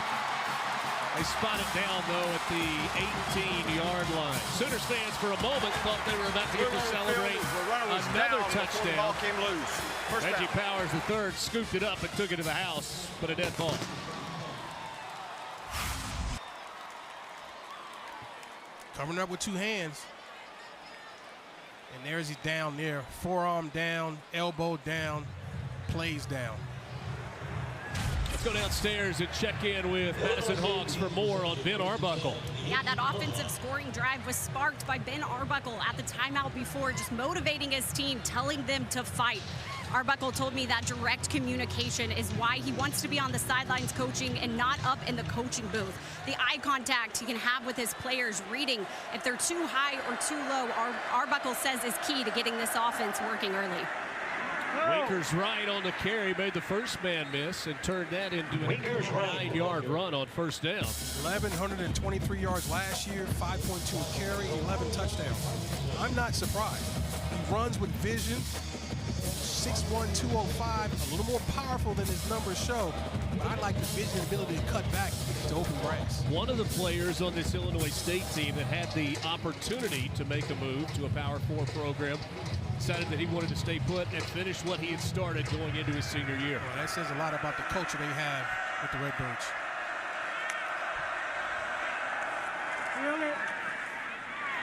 They spot it down, though, at the 18-yard line. Sooners fans, for a moment, thought they were about to get to celebrate another touchdown. Ball came loose. Reggie Powers, the 3rd, scooped it up and took it to the house, but a dead ball. Covering up with 2 hands. And there's he down there. Forearm down, elbow down, plays down. Let's go downstairs and check in with Madison Hawks for more on Ben Arbuckle. Yeah, that offensive scoring drive was sparked by Ben Arbuckle at the timeout before, just motivating his team, telling them to fight. Arbuckle told me that direct communication is why he wants to be on the sidelines coaching and not up in the coaching booth. The eye contact he can have with his players, reading if they're too high or too low, Arbuckle says is key to getting this offense working early. Winkers right on the carry, made the first man miss and turned that into a 9-yard run on first down. 1,123 yards last year, 5.2 a carry, 11 touchdowns. I'm not surprised. He runs with vision, 6'1", 205, a little more powerful than his numbers show. But I like the vision and ability to cut back to open grass. One of the players on this Illinois State team that had the opportunity to make a move to a Power 4 program decided that he wanted to stay put and finish what he had started going into his senior year. Well, that says a lot about the culture they have with the Redbirds.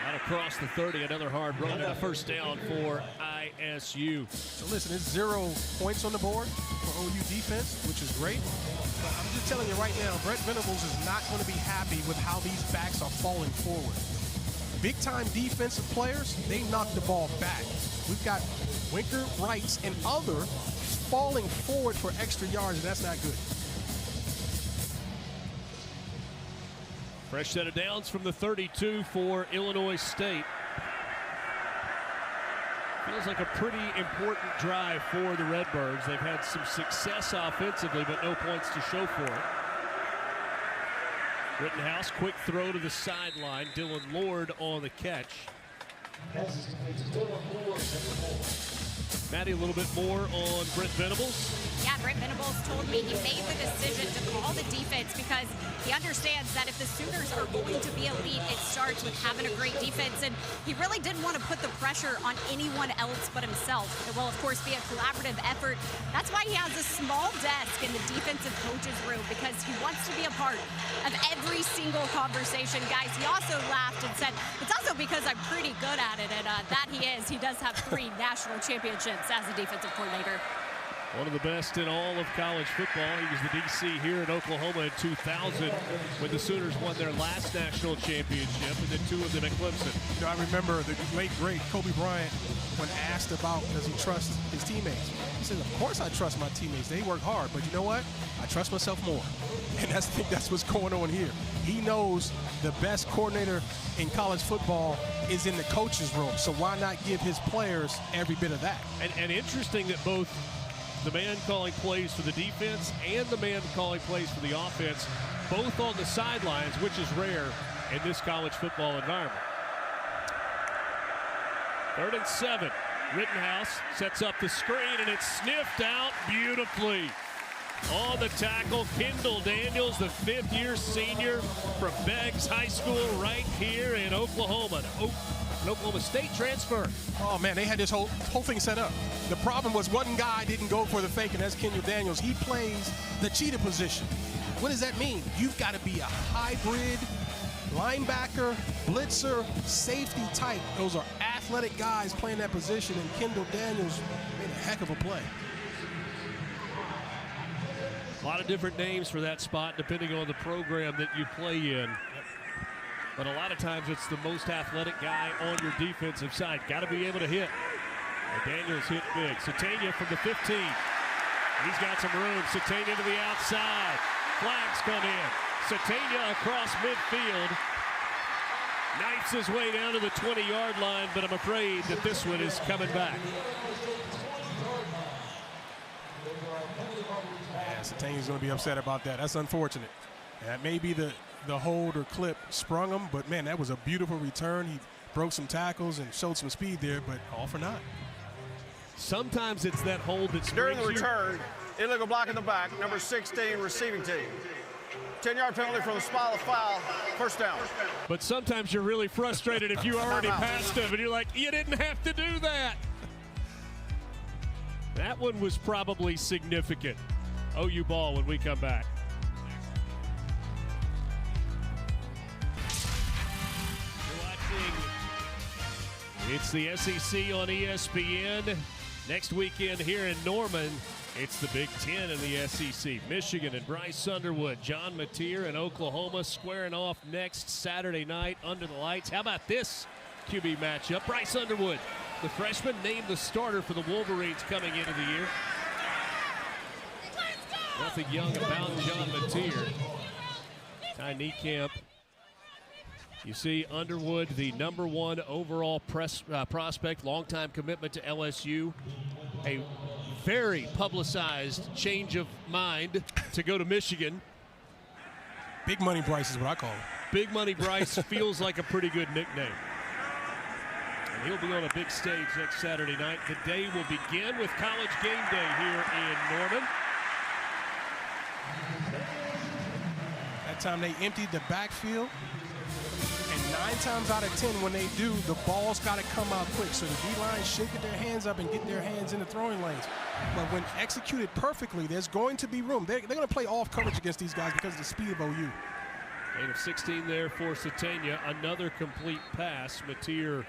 Out across the 30, another hard run and a first down for ISU. So listen, it's 0 points on the board for OU defense, which is great. But I'm just telling you right now, Brett Venables is not going to be happy with how these backs are falling forward. Big-time defensive players, they knock the ball back. We've got Winker, Wrights, and other falling forward for extra yards, and that's not good. Fresh set of downs from the 32 for Illinois State. Feels like a pretty important drive for the Redbirds. They've had some success offensively, but no points to show for it. Rittenhouse, quick throw to the sideline. Dylan Lord on the catch. Maddie, a little bit more on Brent Venables. Yeah, Yeah, Brent Venables told me he made the decision to call the defense because he understands that if the Sooners are going to be elite, it starts with having a great defense. And he really didn't want to put the pressure on anyone else but himself. It will, of course, be a collaborative effort. That's why he has a small desk in the defensive coach's room, because he wants to be a part of every single conversation. Guys, he also laughed and said, it's also because I'm pretty good at it. And that he is. He does have 3 national championships as a defensive coordinator. One of the best in all of college football. He was the DC here in Oklahoma in 2000 when the Sooners won their last national championship, and then 2 of them at Clemson. You know, I remember the late, great Kobe Bryant, when asked about does he trust his teammates, he said, of course I trust my teammates. They work hard, but you know what? I trust myself more. And I think that's what's going on here. He knows the best coordinator in college football is in the coach's room, so why not give his players every bit of that? And interesting that both the man calling plays for the defense and the man calling plays for the offense, both on the sidelines, which is rare in this college football environment. 3rd and 7. Rittenhouse sets up the screen, and it's sniffed out beautifully. On the tackle, Kendall Daniels, the 5th-year senior from Beggs High School right here in Oklahoma. An Oklahoma State transfer. Oh, man, they had this whole thing set up. The problem was one guy didn't go for the fake, and that's Kendall Daniels. He plays the cheetah position. What does that mean? You've got to be a hybrid linebacker, blitzer, safety type. Those are athletic guys playing that position, and Kendall Daniels made a heck of a play. A lot of different names for that spot depending on the program that you play in. But a lot of times it's the most athletic guy on your defensive side. Got to be able to hit. And Daniels hit big. Satania from the 15. He's got some room. Satania to the outside. Flags come in. Satania across midfield. Knifes his way down to the 20-yard line, but I'm afraid that this one is coming back. Yeah, Satania's going to be upset about that. That's unfortunate. That may be the hold or clip sprung him, but man, that was a beautiful return. He broke some tackles and showed some speed there, but all for naught. Sometimes it's that hold that's during the return. Illegal block in the back, number 16 receiving team. 10-yard penalty from the spot of foul, 1st down. But sometimes you're really frustrated if you already passed him and you're like, you didn't have to do that. That one was probably significant. OU ball when we come back. It's the SEC on ESPN. Next weekend here in Norman, it's the Big Ten in the SEC. Michigan and Bryce Underwood, John Mateer and Oklahoma squaring off next Saturday night under the lights. How about this QB matchup? Bryce Underwood, the freshman, named the starter for the Wolverines coming into the year. Nothing young about John Mateer. Ty Niekamp. You see Underwood, the #1 overall prospect, longtime commitment to LSU. A very publicized change of mind to go to Michigan. Big Money Bryce is what I call him. Big Money Bryce feels like a pretty good nickname. And he'll be on a big stage next Saturday night. The day will begin with College Game Day here in Norman. That time they emptied the backfield. And 9 times out of 10, when they do, the ball's got to come out quick. So the D-line should get their hands up and get their hands in the throwing lanes. But when executed perfectly, there's going to be room. They're going to play off coverage against these guys because of the speed of OU. 8 of 16 there for Satania. Another complete pass. Mateer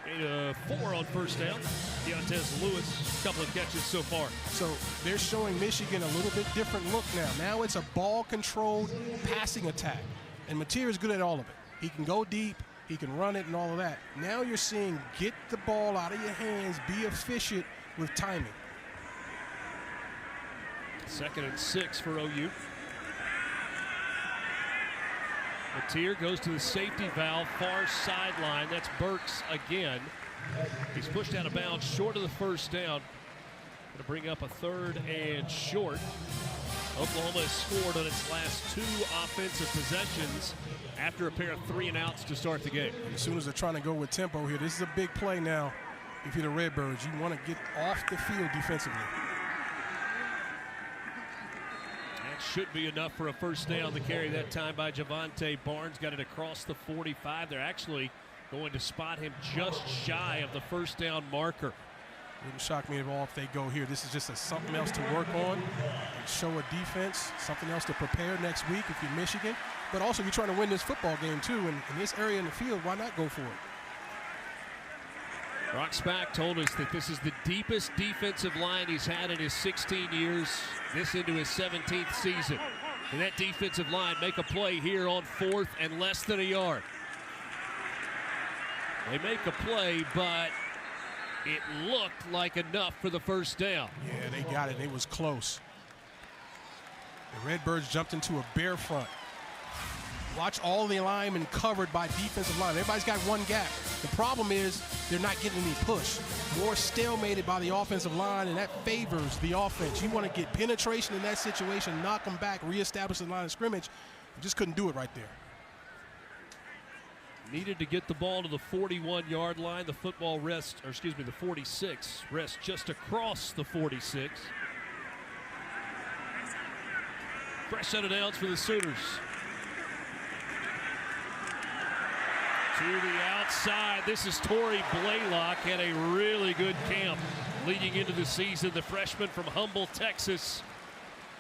8 of 4 on 1st down. Deontez Lewis, a couple of catches so far. So they're showing Michigan a little bit different look now. Now it's a ball-controlled passing attack. And Mateer is good at all of it. He can go deep, he can run it and all of that. Now you're seeing get the ball out of your hands, be efficient with timing. 2nd and 6 for OU. Mateer goes to the safety valve, far sideline. That's Burks again. He's pushed out of bounds short of the 1st down. Going to bring up a 3rd and short. Oklahoma has scored on its last 2 offensive possessions after a pair of 3 and outs to start the game. As soon as they're trying to go with tempo here, this is a big play now. if you're the Redbirds. You want to get off the field defensively. That should be enough for a first down. The carry that time by Javante Barnes got it across the 45. They're actually going to spot him just shy of the first down marker. Wouldn't shock me at all if they go here. This is just something else to work on and show a defense, something else to prepare next week if you're Michigan. But also, you're trying to win this football game, too. And in this area in the field, why not go for it? Brock Spack told us that this is the deepest defensive line he's had in his 16 years, this into his 17th season. And that defensive line make a play here on 4th and less than a yard. They make a play, but it looked like enough for the first down. Yeah, they got it. It was close. The Redbirds jumped into a bear front. Watch all the linemen covered by defensive line. Everybody's got one gap. The problem is they're not getting any push. More stalemated by the offensive line, and that favors the offense. You want to get penetration in that situation, knock them back, reestablish the line of scrimmage. You just couldn't do it right there. Needed to get the ball to the 41-yard line. The football rests, or excuse me, the 46 rests just across the 46. Fresh set of downs for the Sooners. To the outside, this is Torrey Blaylock. Had a really good camp leading into the season. The freshman from Humble, Texas.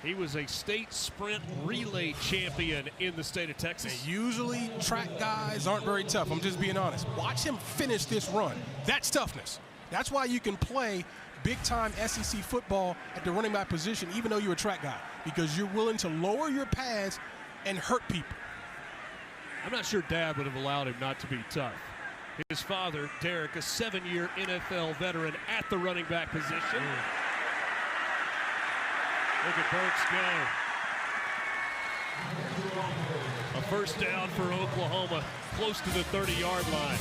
He was a state sprint relay champion in the state of Texas. And usually track guys aren't very tough. I'm just being honest. Watch him finish this run. That's toughness. That's why you can play big-time SEC football at the running back position, even though you're a track guy, because you're willing to lower your pads and hurt people. I'm not sure Dad would have allowed him not to be tough. His father, Derek, a 7-year NFL veteran at the running back position. Look at Burks go. A first down for Oklahoma, close to the 30-yard line.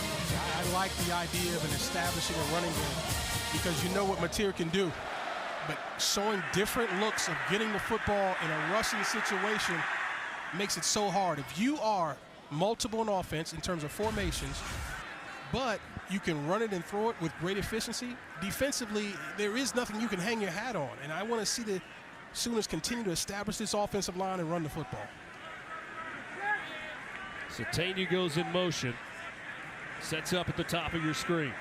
I like the idea of establishing a running game because you know what Mateer can do. But showing different looks of getting the football in a rushing situation makes it so hard. If you are multiple in offense in terms of formations, but you can run it and throw it with great efficiency, defensively, there is nothing you can hang your hat on. And I want to see the Sooners continue to establish this offensive line and run the football. Satania goes in motion. Sets up at the top of your screen.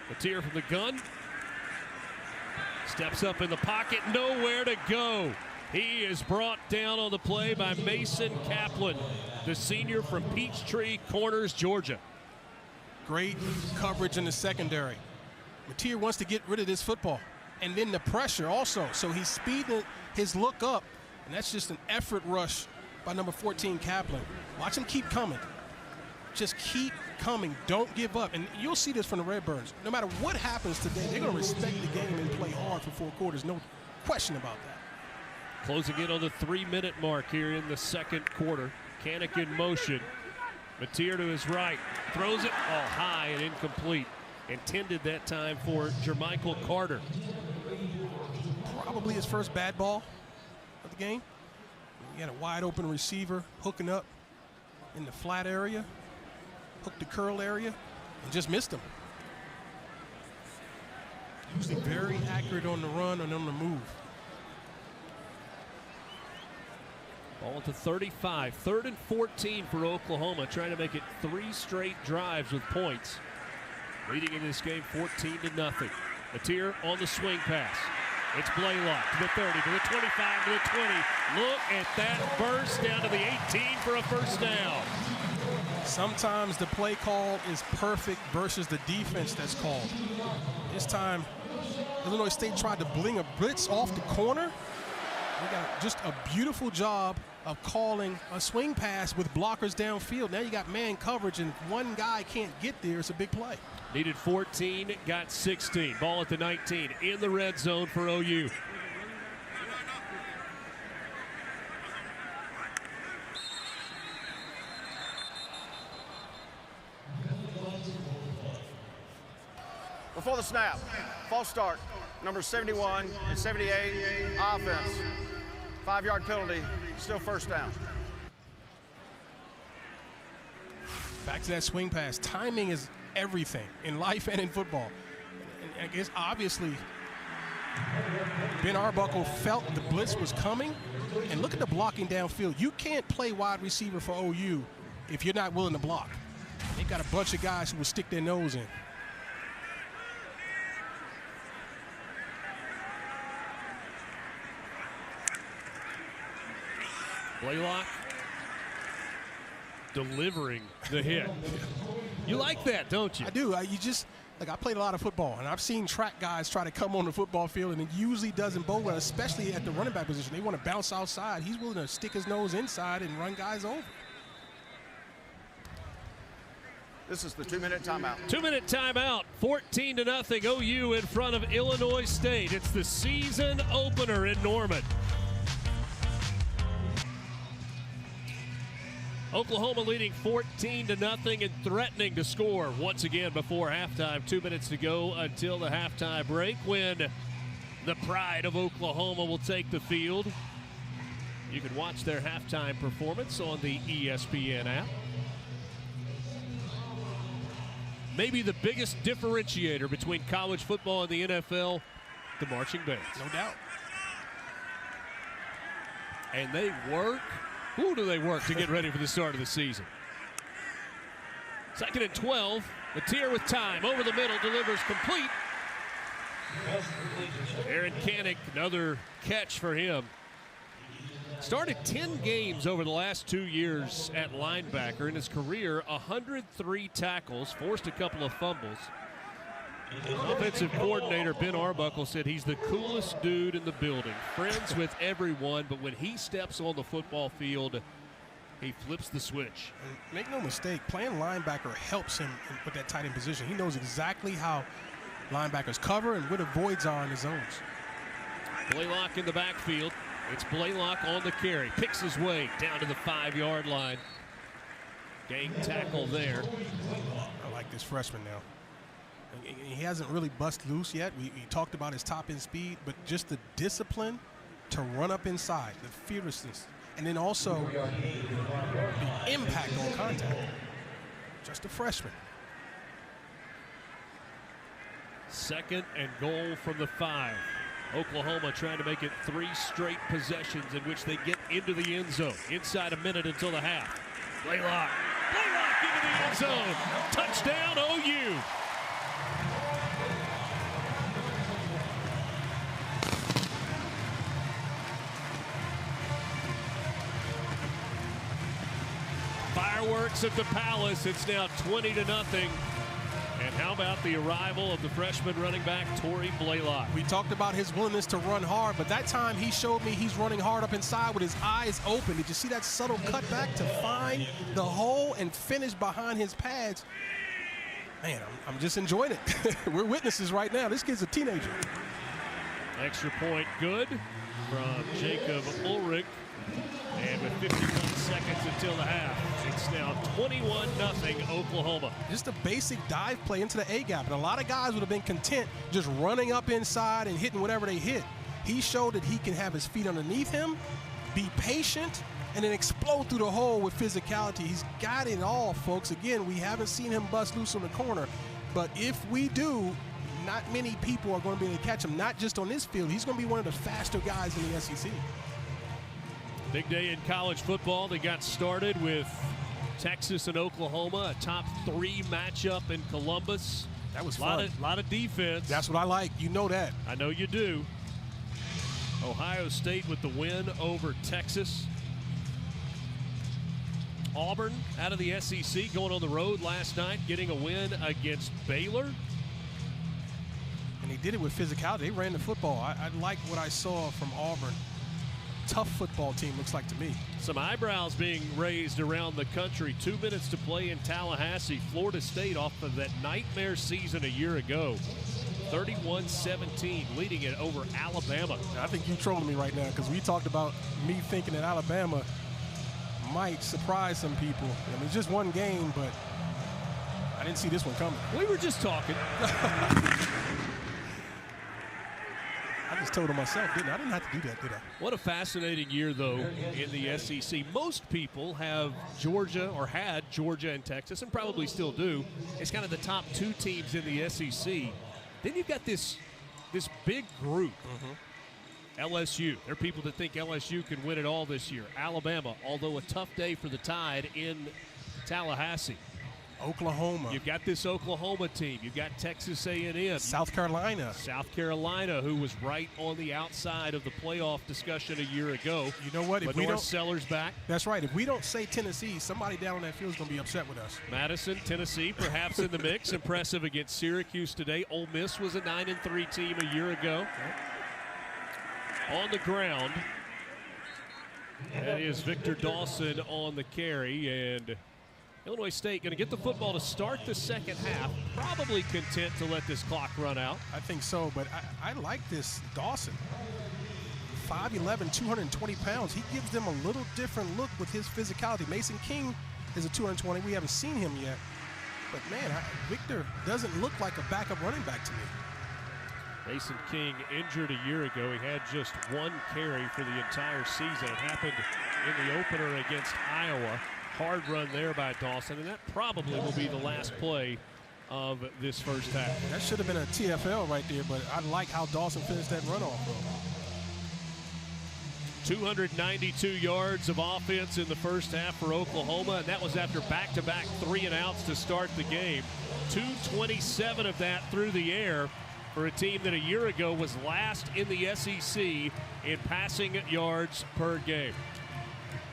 Mateer from the gun. Steps up in the pocket, nowhere to go. He is brought down on the play by Mason Kaplan, the senior from Peachtree Corners, Georgia. Great coverage in the secondary. Mateer wants to get rid of this football. And then the pressure also. So he's speeding his look up. And that's just an effort rush by number 14, Kaplan. Watch him keep coming. Just keep coming. Don't give up. And you'll see this from the Redbirds. No matter what happens today, they're going to respect the game and play hard for 4 quarters. No question about that. Closing in on the 3-minute mark here in the second quarter. Kanak in motion. Mateer to his right. Throws it all high and incomplete. Intended that time for Jermichael Carter. Probably his first bad ball of the game. He had a wide open receiver hooking up in the flat area, hooked the curl area, and just missed him. Usually very accurate on the run and on the move. Ball to 35. 3rd and 14 for Oklahoma, trying to make it 3 straight drives with points. Leading in this game 14-0. Mateer on the swing pass. It's Blaylock to the 30, to the 25, to the 20. Look at that burst down to the 18 for a first down. Sometimes the play call is perfect versus the defense that's called. This time, Illinois State tried to bling a blitz off the corner. They got just a beautiful job of calling a swing pass with blockers downfield. Now you got man coverage, and if one guy can't get there, it's a big play. Needed 14, got 16. Ball at the 19, in the red zone for OU. Before the snap, false start, number 71 and 78, offense. 5-yard penalty, still first down. Back to that swing pass. Timing is everything in life and in football. I guess obviously Ben Arbuckle felt the blitz was coming, and look at the blocking downfield. You can't play wide receiver for OU if you're not willing to block. They got a bunch of guys who will stick their nose in. Blaylock delivering the hit. You like that, don't you? I do. I played a lot of football, and I've seen track guys try to come on the football field, and it usually doesn't bode well, especially at the running back position. They want to bounce outside. He's willing to stick his nose inside and run guys over. This is the 2-minute timeout. 2-minute timeout, 14-0 OU in front of Illinois State. It's the season opener in Norman. Oklahoma leading 14-0 and threatening to score once again before halftime. 2 minutes to go until the halftime break, when the pride of Oklahoma will take the field. You can watch their halftime performance on the ESPN app. Maybe the biggest differentiator between college football and the NFL, the marching bands. No doubt. And they work. Who do they work to get ready for the start of the season? 2nd and 12. Mateer with time. Over the middle. Delivers complete. Aaron Kanik, another catch for him. Started 10 games over the last 2 years at linebacker. In his career, 103 tackles. Forced a couple of fumbles. Offensive coordinator Ben Arbuckle said he's the coolest dude in the building. Friends with everyone, but when he steps on the football field, he flips the switch. And make no mistake, playing linebacker helps him with that tight end position. He knows exactly how linebackers cover and where the voids are in the zones. Blaylock in the backfield. It's Blaylock on the carry. Picks his way down to the 5-yard line. Gang tackle there. I like this freshman now. He hasn't really busted loose yet. We talked about his top end speed, but just the discipline to run up inside, the fearlessness, and then also the impact on contact. Just a freshman. 2nd and goal from the 5. Oklahoma trying to make it 3 straight possessions in which they get into the end zone. Inside a minute until the half. Blaylock into the end zone. Touchdown OU. Fireworks at the Palace. It's now 20-0. And how about the arrival of the freshman running back, Tory Blaylock? We talked about his willingness to run hard, but that time he showed me he's running hard up inside with his eyes open. Did you see that subtle cutback to find the hole and finish behind his pads? Man, I'm just enjoying it. We're witnesses right now. This kid's a teenager. Extra point good from Jacob Ulrich. And with 51 seconds until the half, it's now 21-0 Oklahoma. Just a basic dive play into the A-gap. And a lot of guys would have been content just running up inside and hitting whatever they hit. He showed that he can have his feet underneath him, be patient, and then explode through the hole with physicality. He's got it all, folks. Again, we haven't seen him bust loose on the corner. But if we do, not many people are going to be able to catch him, not just on this field. He's going to be one of the faster guys in the SEC. Big day in college football. They got started with Texas and Oklahoma, a top 3 matchup in Columbus. That was fun. A lot of defense. That's what I like. You know that. I know you do. Ohio State with the win over Texas. Auburn out of the SEC going on the road last night, getting a win against Baylor. And they did it with physicality. They ran the football. I like what I saw from Auburn. Tough football team, looks like to me. Some eyebrows being raised around the country. 2 minutes to play in Tallahassee. Florida State off of that nightmare season a year ago. 31-17, leading it over Alabama. I think you're trolling me right now because we talked about me thinking that Alabama might surprise some people. I mean, it's just one game, but I didn't see this one coming. We were just talking. I just told him myself, didn't I? I didn't have to do that, did I? What a fascinating year, though, in the SEC. Most people have Georgia or had Georgia and Texas, and probably still do. It's kind of the top 2 teams in the SEC. Then you've got this big group. LSU. There are people that think LSU can win it all this year. Alabama, although a tough day for the Tide in Tallahassee. Oklahoma. You've got this Oklahoma team. You've got Texas A&M. South Carolina. South Carolina, who was right on the outside of the playoff discussion a year ago. You know what? If but we North don't, Sellers back. That's right. If we don't say Tennessee, somebody down on that field is going to be upset with us. Madison, Tennessee, perhaps in the mix. Impressive against Syracuse today. Ole Miss was a 9-3 team a year ago. On the ground, that is Victor Dawson on the carry, and Illinois State going to get the football to start the second half. Probably content to let this clock run out. I think so, but I like this Dawson. 5'11", 220 pounds. He gives them a little different look with his physicality. Mason King is a 220. We haven't seen him yet. But, man, Victor doesn't look like a backup running back to me. Mason King injured a year ago. He had just one carry for the entire season. It happened in the opener against Iowa. Hard run there by Dawson, and that probably will be the last play of this first half. That should have been a TFL right there, but I like how Dawson finished that runoff. 292 yards of offense in the first half for Oklahoma, and that was after back-to-back 3-and-outs to start the game. 227 of that through the air for a team that a year ago was last in the SEC in passing yards per game.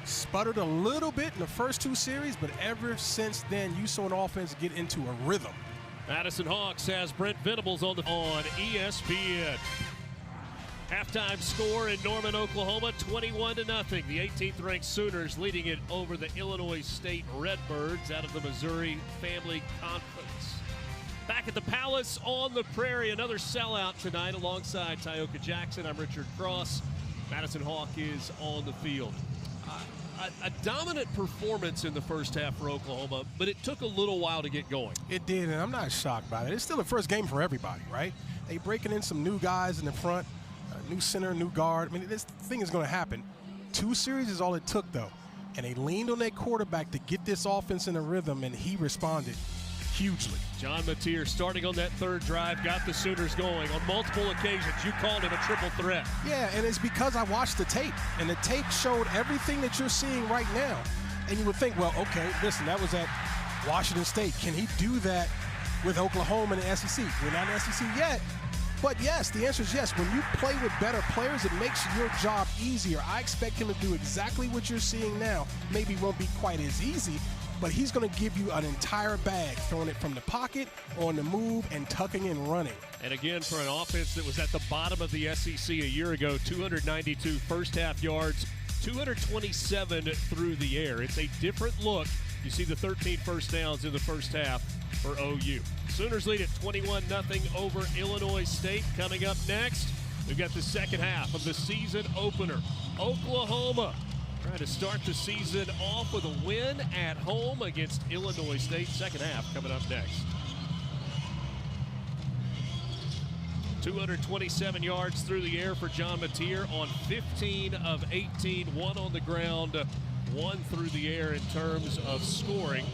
Sputtered a little bit in the first two series, but ever since then, you saw an offense get into a rhythm. Madison Hawks has Brent Venables on ESPN. Halftime score in Norman, Oklahoma, 21-0. The 18th-ranked Sooners leading it over the Illinois State Redbirds out of the Missouri Family Conference. Back at the Palace on the Prairie, another sellout tonight alongside Tyoka Jackson. I'm Richard Cross. Madison Hawk is on the field. A dominant performance in the first half for Oklahoma, but it took a little while to get going. It did, and I'm not shocked by it. It's still the first game for everybody, right? They breaking in some new guys in the front, new center, new guard. I mean, this thing is going to happen. 2 series is all it took, though, and they leaned on their quarterback to get this offense in a rhythm, and he responded hugely. John Mateer starting on that third drive, got the Sooners going on multiple occasions. You called him a triple threat. Yeah, and it's because I watched the tape, and the tape showed everything that you're seeing right now. And you would think, well, okay, listen, that was at Washington State. Can he do that with Oklahoma and the SEC? We're not in the SEC yet, but yes, the answer is yes. When you play with better players, it makes your job easier. I expect him to do exactly what you're seeing now. Maybe it won't be quite as easy, but he's going to give you an entire bag, throwing it from the pocket, on the move, and tucking and running. And again, for an offense that was at the bottom of the SEC a year ago, 292 first half yards, 227 through the air. It's a different look. You see the 13 first downs in the first half for OU. Sooners lead at 21-0 over Illinois State. Coming up next, we've got the second half of the season opener. Oklahoma trying to start the season off with a win at home against Illinois State. Second half coming up next. 227 yards through the air for John Mateer on 15 of 18, 1 on the ground, 1 through the air in terms of scoring.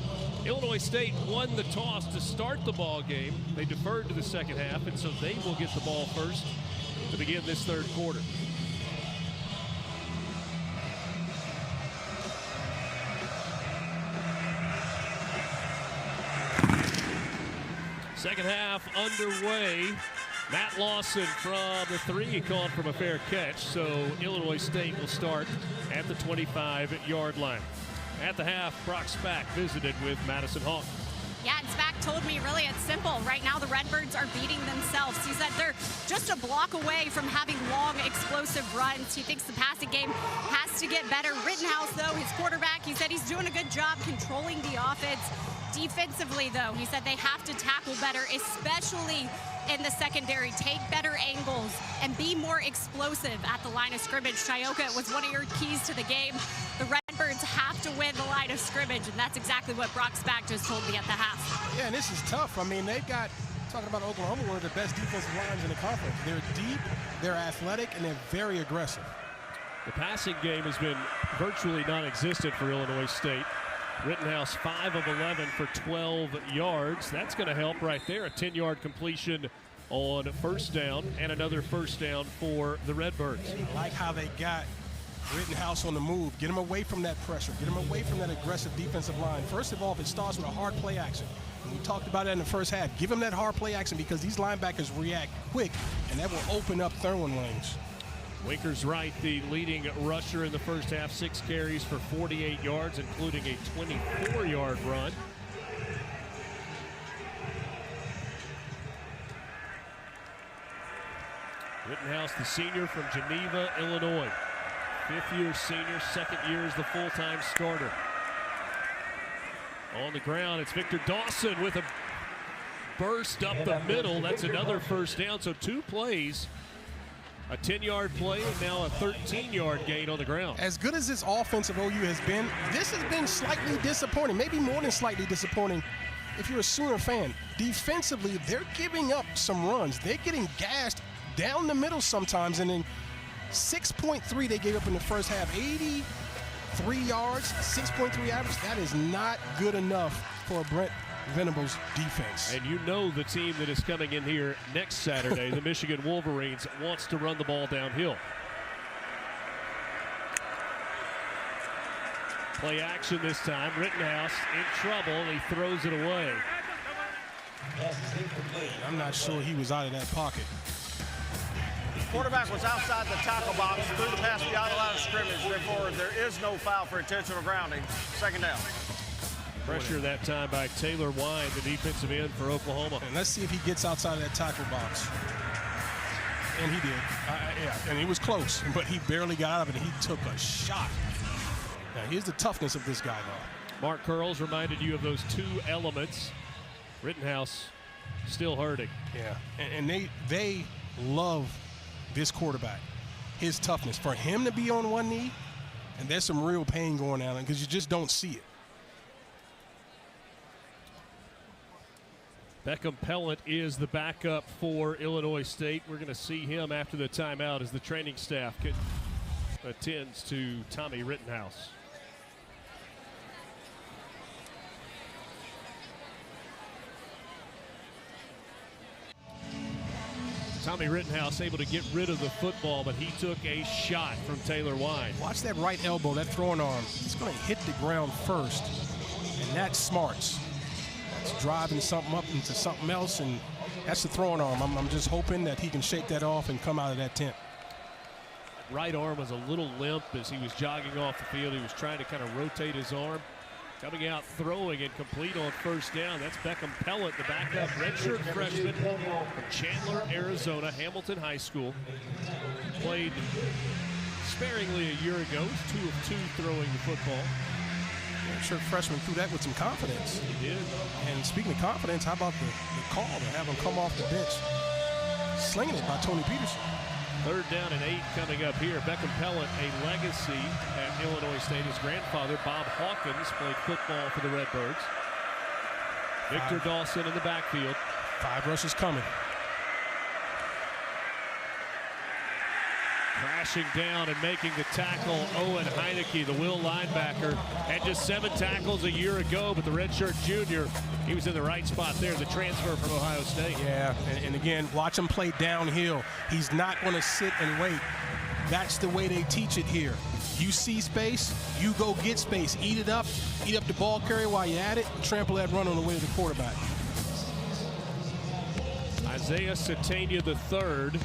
Illinois State won the toss to start the ball game. They deferred to the second half, and so they will get the ball first to begin this third quarter. Second half underway. Matt Lawson from the 3, he called from a fair catch, so Illinois State will start at the 25-yard line. At the half, Brock Spack visited with Madison Hawk. Yeah, and Spack told me really it's simple. Right now the Redbirds are beating themselves. He said they're just a block away from having long, explosive runs. He thinks the passing game has to get better. Rittenhouse, though, his quarterback, he said he's doing a good job controlling the offense. Defensively, though, he said they have to tackle better, especially in the secondary. Take better angles and be more explosive at the line of scrimmage. Tyoka was one of your keys to the game. The Redbirds have to win the line of scrimmage, and that's exactly what Brock Spack just told me at the half. Yeah, and this is tough. I mean, they've got, talking about Oklahoma, one of the best defensive lines in the conference. They're deep, they're athletic, and they're very aggressive. The passing game has been virtually non-existent for Illinois State. Rittenhouse 5 of 11 for 12 yards. That's going to help right there. A 10-yard completion on first down, and another first down for the Redbirds. I like how they got Rittenhouse on the move. Get him away from that pressure. Get him away from that aggressive defensive line. First of all, if it starts with a hard play action, and we talked about it in the first half, give him that hard play action because these linebackers react quick, and that will open up throwing lanes. Winkers Wright, the leading rusher in the first half, 6 carries for 48 yards, including a 24-yard run. Rittenhouse, the senior from Geneva, Illinois. 5th-year senior, 2nd year as the full-time starter. On the ground, it's Victor Dawson with a burst up the middle. That's another first down, so 2 plays. A 10-yard play and now a 13-yard gain on the ground. As good as this offensive OU has been, this has been slightly disappointing, maybe more than slightly disappointing if you're a Sooner fan. Defensively, they're giving up some runs. They're getting gashed down the middle sometimes, and then 6.3 they gave up in the first half. 83 yards, 6.3 average. That is not good enough for Brent Venables defense. And you know the team that is coming in here next Saturday, the Michigan Wolverines, wants to run the ball downhill. Play action this time. Rittenhouse in trouble. He throws it away. I'm not sure he was out of that pocket. Quarterback was outside the tackle box, threw the pass beyond the line of scrimmage. Therefore, there is no foul for intentional grounding. 2nd down. Pressure that time by Taylor Wine, the defensive end for Oklahoma. And let's see if he gets outside of that tackle box. And he did. Yeah, and it was close, but he barely got out of it, and he took a shot. Now, here's the toughness of this guy, though. Mark Curls reminded you of those 2 elements. Rittenhouse still hurting. Yeah, and they love this quarterback, his toughness. For him to be on one knee, and there's some real pain going on because you just don't see it. Beckham Pellant is the backup for Illinois State. We're going to see him after the timeout as the training staff attends to Tommy Rittenhouse. Tommy Rittenhouse able to get rid of the football, but he took a shot from Taylor Wine. Watch that right elbow, that throwing arm. It's going to hit the ground first, and that's smarts. That's driving something up into something else, and that's the throwing arm. I'm just hoping that he can shake that off and come out of that tent. Right arm was a little limp as he was jogging off the field. He was trying to kind of rotate his arm. Coming out throwing and complete on first down. That's Beckham Pellant, the backup redshirt freshman from Chandler, Arizona, Hamilton High School. Played sparingly a year ago. He's 2 of 2 throwing the football. Redshirt freshman threw that with some confidence. He did. And speaking of confidence, how about the call to have him come off the bench? Slinging it by Tony Peterson. 3rd down and 8 coming up here. Beckham Pellant, a legacy at Illinois State. His grandfather, Bob Hawkins, played football for the Redbirds. Victor Dawson in the backfield. 5 rushes coming. Crashing down and making the tackle, Owen Heineke, the Will linebacker. Had just 7 tackles a year ago, but the redshirt junior, he was in the right spot there, the transfer from Ohio State. Yeah, and again, watch him play downhill. He's not going to sit and wait. That's the way they teach it here. You see space, you go get space. Eat it up, eat up the ball carrier while you're at it, and trample that run on the way to the quarterback. Isaiah Satania III,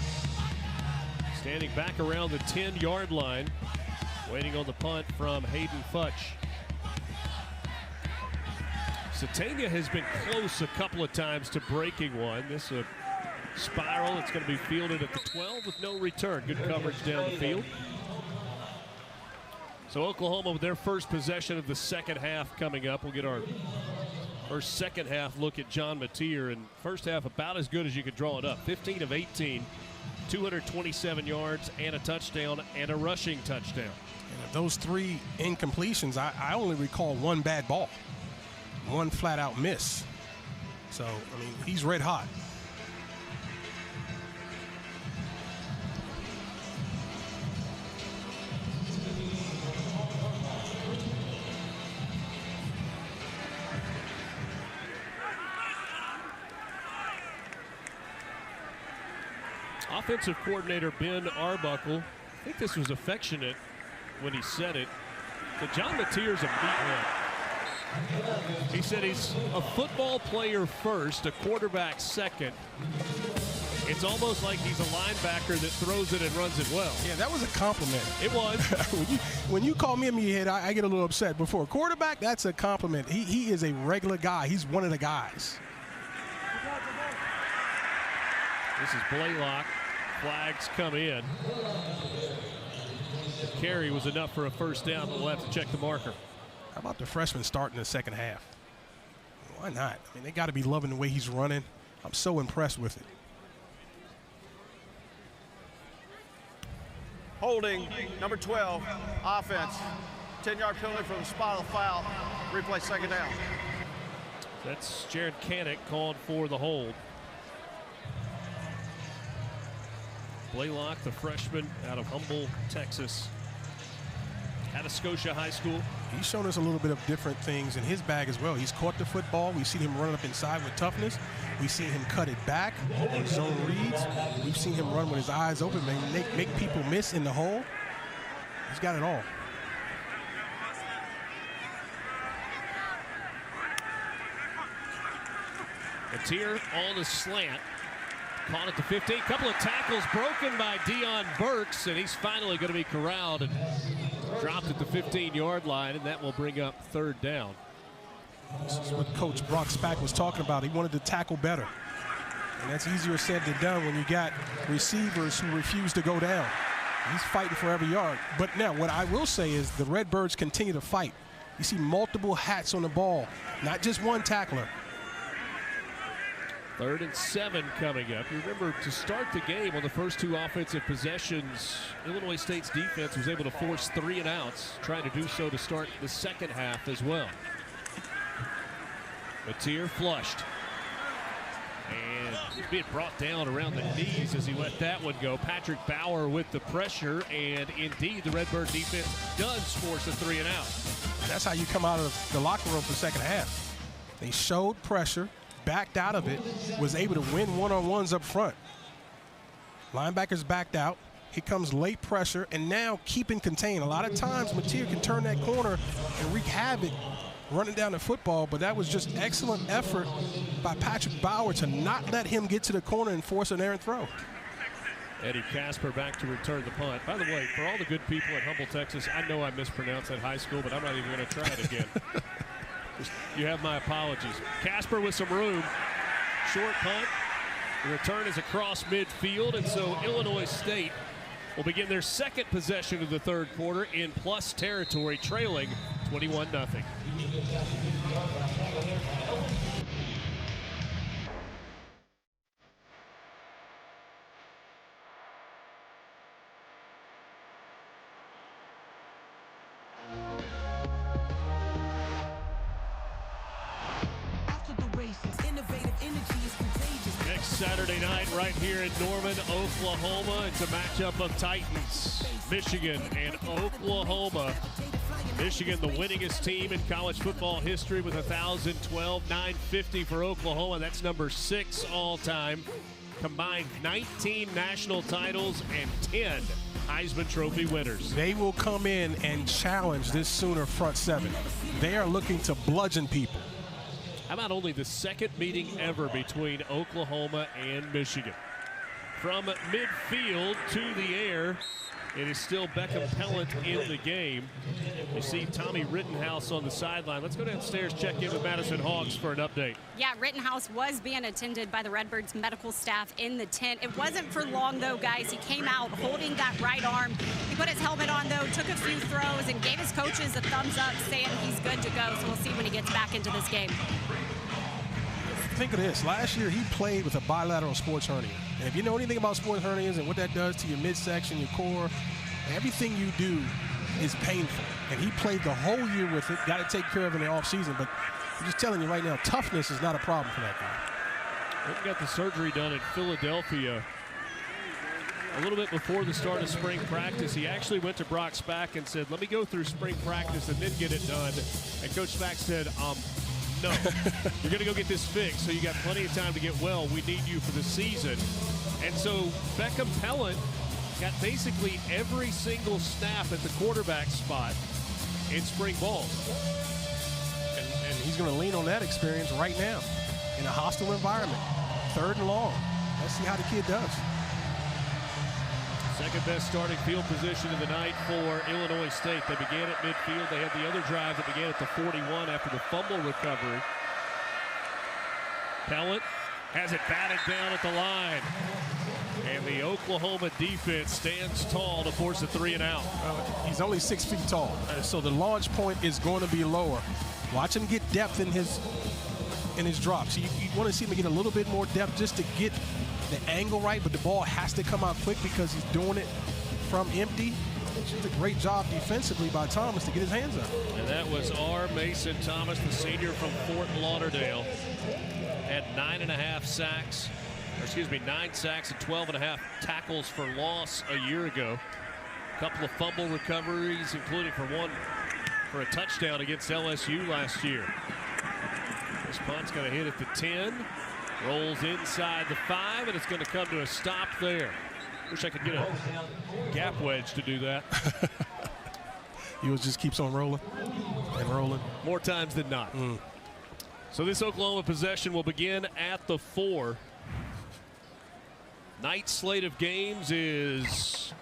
standing back around the 10-yard line, waiting on the punt from Hayden Futch. Satania has been close a couple of times to breaking one. This is a spiral. It's going to be fielded at the 12 with no return. Good coverage down the field. So Oklahoma with their first possession of the second half coming up. We'll get our first second half look at John Mateer. And first half about as good as you could draw it up. 15 of 18, 227 yards and a touchdown and a rushing touchdown. And of those 3 incompletions, I only recall 1 bad ball. 1 flat-out miss. So, I mean, he's red hot. Offensive coordinator Ben Arbuckle, I think this was affectionate when he said it, that John Mateer's a meathead. He said he's a football player first, a quarterback second. It's almost like he's a linebacker that throws it and runs it well. Yeah, that was a compliment. It was. when you call me a meathead, I get a little upset. But for a quarterback, that's a compliment. He is a regular guy. He's one of the guys. This is Blaylock. Flags come in. The carry was enough for a first down, but we'll have to check the marker. How about the freshman starting the second half? Why not? I mean, they got to be loving the way he's running. I'm so impressed with it. Holding, number 12, offense. 10-yard penalty for the spot of the foul. Replay second down. That's Jared Canick calling for the hold. Blaylock, the freshman out of Humble, Texas. Atascosa High School. He's shown us a little bit of different things in his bag as well. He's caught the football. We've seen him run up inside with toughness. We've seen him cut it back on zone reads. We've seen him run with his eyes open, make people miss in the hole. He's got it all. Mateer on the slant. Caught at the 15. Couple of tackles broken by Deion Burks, and he's finally going to be corralled and dropped at the 15-yard line, and that will bring up third down. This is what Coach Brock Spack was talking about. He wanted to tackle better. And that's easier said than done when you got receivers who refuse to go down. He's fighting for every yard. But now what I will say is the Redbirds continue to fight. You see multiple hats on the ball, not just one tackler. 3rd and 7 coming up. You remember, to start the game on the first two offensive possessions, Illinois State's defense was able to force 3 and outs, trying to do so to start the second half as well. Mateer flushed. And he's being brought down around the knees as he let that one go. Patrick Bauer with the pressure, and indeed the Redbird defense does force a 3 and out. That's how you come out of the locker room for the second half. They showed pressure, backed out of it, was able to win one-on-ones up front. Linebackers backed out. Here comes late pressure, and now keeping contained. A lot of times, Mateer can turn that corner and wreak havoc running down the football, but that was just excellent effort by Patrick Bauer to not let him get to the corner and force an errant throw. Eddie Casper back to return the punt. By the way, for all the good people at Humble, Texas, I know I mispronounced that high school, but I'm not even going to try it again. You have my apologies. Casper with some room. Short punt. The return is across midfield, and so Illinois State will begin their second possession of the third quarter in plus territory, trailing 21-0. Saturday night right here in Norman, Oklahoma. It's a matchup of Titans, Michigan, and Oklahoma. Michigan, the winningest team in college football history with 1,012, 950 for Oklahoma. That's number 6 all-time. Combined 19 national titles and 10 Heisman Trophy winners. They will come in and challenge this Sooner front seven. They are looking to bludgeon people. How about only the second meeting ever between Oklahoma and Michigan? From midfield to the air, it is still Beckham Pellant in the game. You see Tommy Rittenhouse on the sideline. Let's go downstairs, check in with Madison Hawks for an update. Yeah, Rittenhouse was being attended by the Redbirds medical staff in the tent. It wasn't for long, though, guys. He came out holding that right arm. He put his helmet on, though, took a few throws, and gave his coaches a thumbs up, saying he's good to go. So we'll see when he gets back into this game. Think of this. Last year, he played with a bilateral sports hernia. And if you know anything about sports hernias and what that does to your midsection, your core, everything you do is painful. And he played the whole year with it, got to take care of it in the offseason. But I'm just telling you right now, toughness is not a problem for that guy. He got the surgery done in Philadelphia a little bit before the start of spring practice. He actually went to Brock Spack and said, let me go through spring practice and then get it done. And Coach Spack said, no, you're going to go get this fixed, so you got plenty of time to get well. We need you for the season. And so Beckham Pellant got basically every single snap at the quarterback spot in spring ball. And he's going to lean on that experience right now in a hostile environment. 3rd and long. Let's see how the kid does. Second best starting field position of the night for Illinois State. They began at midfield. They had the other drive that began at the 41 after the fumble recovery. Pellant has it batted down at the line. And the Oklahoma defense stands tall to force a 3 and out. He's only 6 feet tall, so the launch point is going to be lower. Watch him get depth in his drops. You want to see him get a little bit more depth just to get the angle right, but the ball has to come out quick because he's doing it from empty. It's just a great job defensively by Thomas to get his hands up. And that was R. Mason Thomas, the senior from Fort Lauderdale. Had 9 sacks and 12.5 tackles for loss a year ago. A couple of fumble recoveries, including one for a touchdown against LSU last year. This punt's going to hit at the 10. Rolls inside the 5, and it's going to come to a stop there. Wish I could get a gap wedge to do that. He just keeps on rolling and rolling. More times than not. So this Oklahoma possession will begin at the 4. Night slate of games is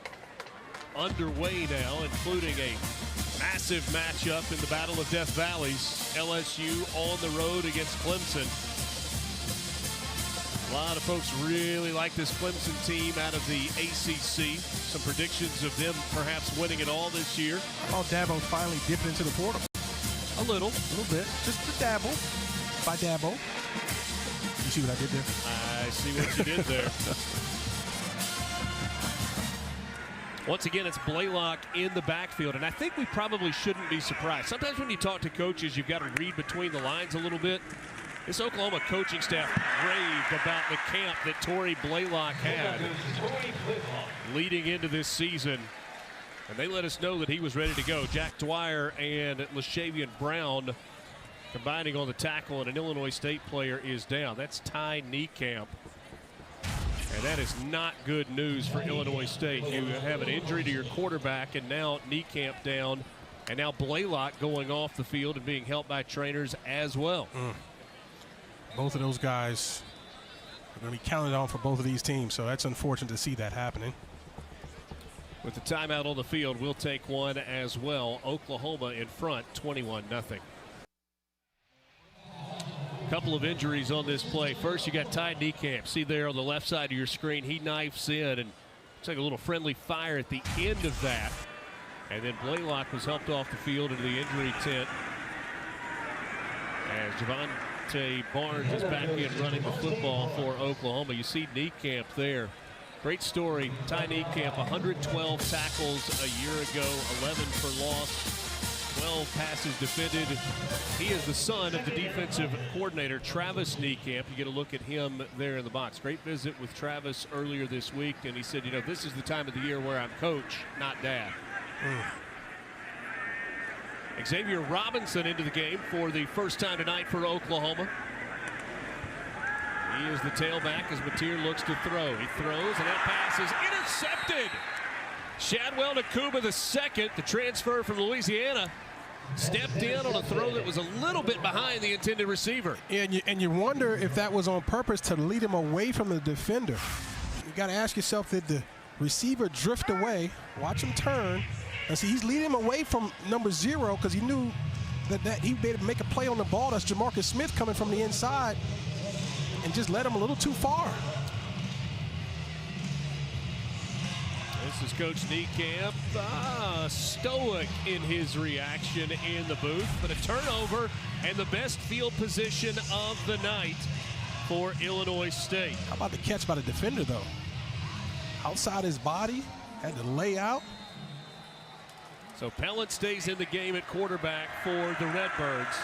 underway now, including a massive matchup in the Battle of Death Valleys. LSU on the road against Clemson. A lot of folks really like this Clemson team out of the ACC. Some predictions of them perhaps winning it all this year. Oh, Dabo finally dipped into the portal. A little bit. Just a dabble. By Dabo. You see what I did there? I see what you did there. Once again, it's Blaylock in the backfield, and I think we probably shouldn't be surprised. Sometimes when you talk to coaches, you've got to read between the lines a little bit. This Oklahoma coaching staff raved about the camp that Torrey Blaylock had leading into this season. And they let us know that he was ready to go. Jack Dwyer and LaShavian Brown combining on the tackle, and an Illinois State player is down. That's Ty Niekamp. And that is not good news for Illinois State. You have an injury to your quarterback, and now Niekamp down, and now Blaylock going off the field and being helped by trainers as well. Both of those guys are going to be counted on for both of these teams, so that's unfortunate to see that happening. With the timeout on the field, we'll take one as well. Oklahoma in front, 21-0. Couple of injuries on this play. First, you got Ty Niekamp. See there on the left side of your screen, he knifes in, and it's like a little friendly fire at the end of that. And then Blaylock was helped off the field into the injury tent as Javante Barnes is back in running the football for Oklahoma. You see Niekamp there. Great story. Ty Niekamp, 112 tackles a year ago, 11 for loss. 12 passes defended. He is the son of the defensive coordinator, Travis Niekamp. You get a look at him there in the box. Great visit with Travis earlier this week, and he said, you know, this is the time of the year where I'm coach, not dad. Xavier Robinson into the game for the first time tonight for Oklahoma. He is the tailback as Mateer looks to throw. He throws, and that pass is intercepted. Shadwell Nakuba II, the transfer from Louisiana, stepped in on a throw that was a little bit behind the intended receiver. And you wonder if that was on purpose to lead him away from the defender. You got to ask yourself, did the receiver drift away? Watch him turn. And see, he's leading him away from number 0 because he knew that he'd be able to make a play on the ball. That's Jamarcus Smith coming from the inside and just led him a little too far. This is Coach Niekamp, stoic in his reaction in the booth, but a turnover and the best field position of the night for Illinois State. How about the catch by the defender, though? Outside his body, had to lay out. So Pellant stays in the game at quarterback for the Redbirds.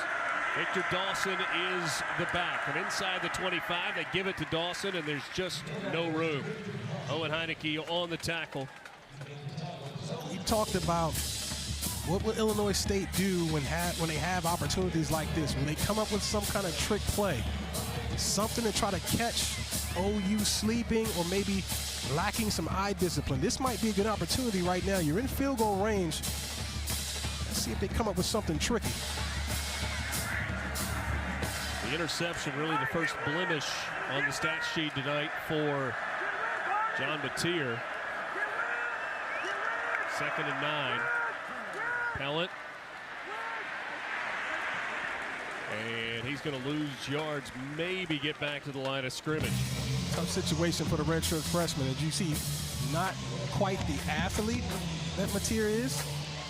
Victor Dawson is the back. From inside the 25, they give it to Dawson, and there's just no room. Owen Heineke on the tackle. We talked about What will Illinois State do when they have opportunities like this? When they come up with some kind of trick play, something to try to catch OU sleeping or maybe lacking some eye discipline. This might be a good opportunity right now. You're in field goal range. Let's see if they come up with something tricky. The interception, really the first blemish on the stat sheet tonight for John Mateer. 2nd and 9. Pellet. And he's going to lose yards, maybe get back to the line of scrimmage. Tough situation for the redshirt freshman. As you see, not quite the athlete that Mateer is.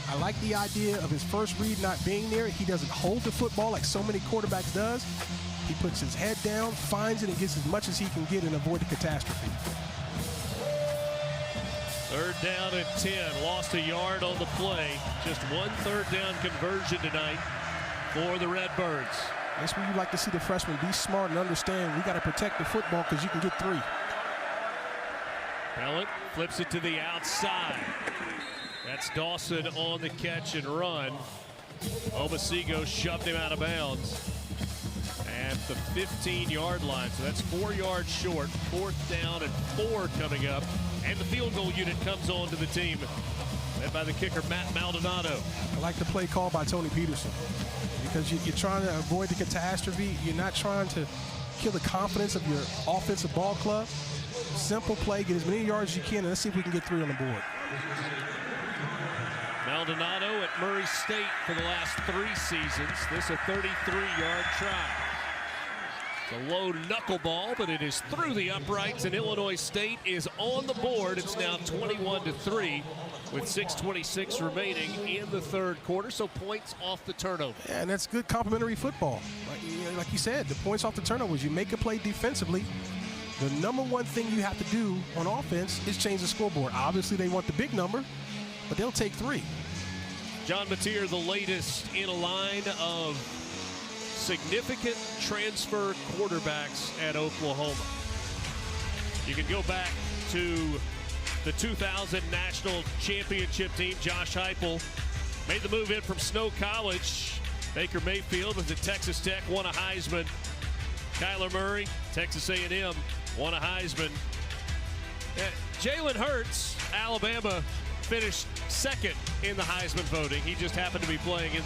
I like the idea of his first read not being there. He doesn't hold the football like so many quarterbacks does. He puts his head down, finds it, and gets as much as he can get and avoid the catastrophe. 3rd down and 10. Lost a yard on the play. Just 1 3rd down conversion tonight for the Redbirds. That's where you like to see the freshmen be smart and understand we got to protect the football because you can get 3. Pellet flips it to the outside. That's Dawson on the catch and run. Omasigo shoved him out of bounds at the 15-yard line. So that's 4 yards short. 4th down and 4 coming up. And the field goal unit comes on to the team, led by the kicker, Matt Maldonado. I like the play call by Tony Peterson because you're trying to avoid the catastrophe. You're not trying to kill the confidence of your offensive ball club. Simple play, get as many yards as you can, and let's see if we can get 3 on the board. Maldonado at Murray State for the last 3 seasons. This a 33-yard try. It's a low knuckleball, but it is through the uprights, and Illinois State is on the board. It's now 21-3 with 6:26 remaining in the 3rd quarter, so points off the turnover. Yeah, and that's good complementary football. Like you said, the points off the turnovers. You make a play defensively. The number one thing you have to do on offense is change the scoreboard. Obviously, they want the big number, but they'll take 3. John Mateer, the latest in a line of significant transfer quarterbacks at Oklahoma. You can go back to the 2000 National Championship team. Josh Heupel made the move in from Snow College. Baker Mayfield was at Texas Tech, won a Heisman. Kyler Murray, Texas A&M, won a Heisman. Jalen Hurts, Alabama, finished 2nd in the Heisman voting. He just happened to be playing in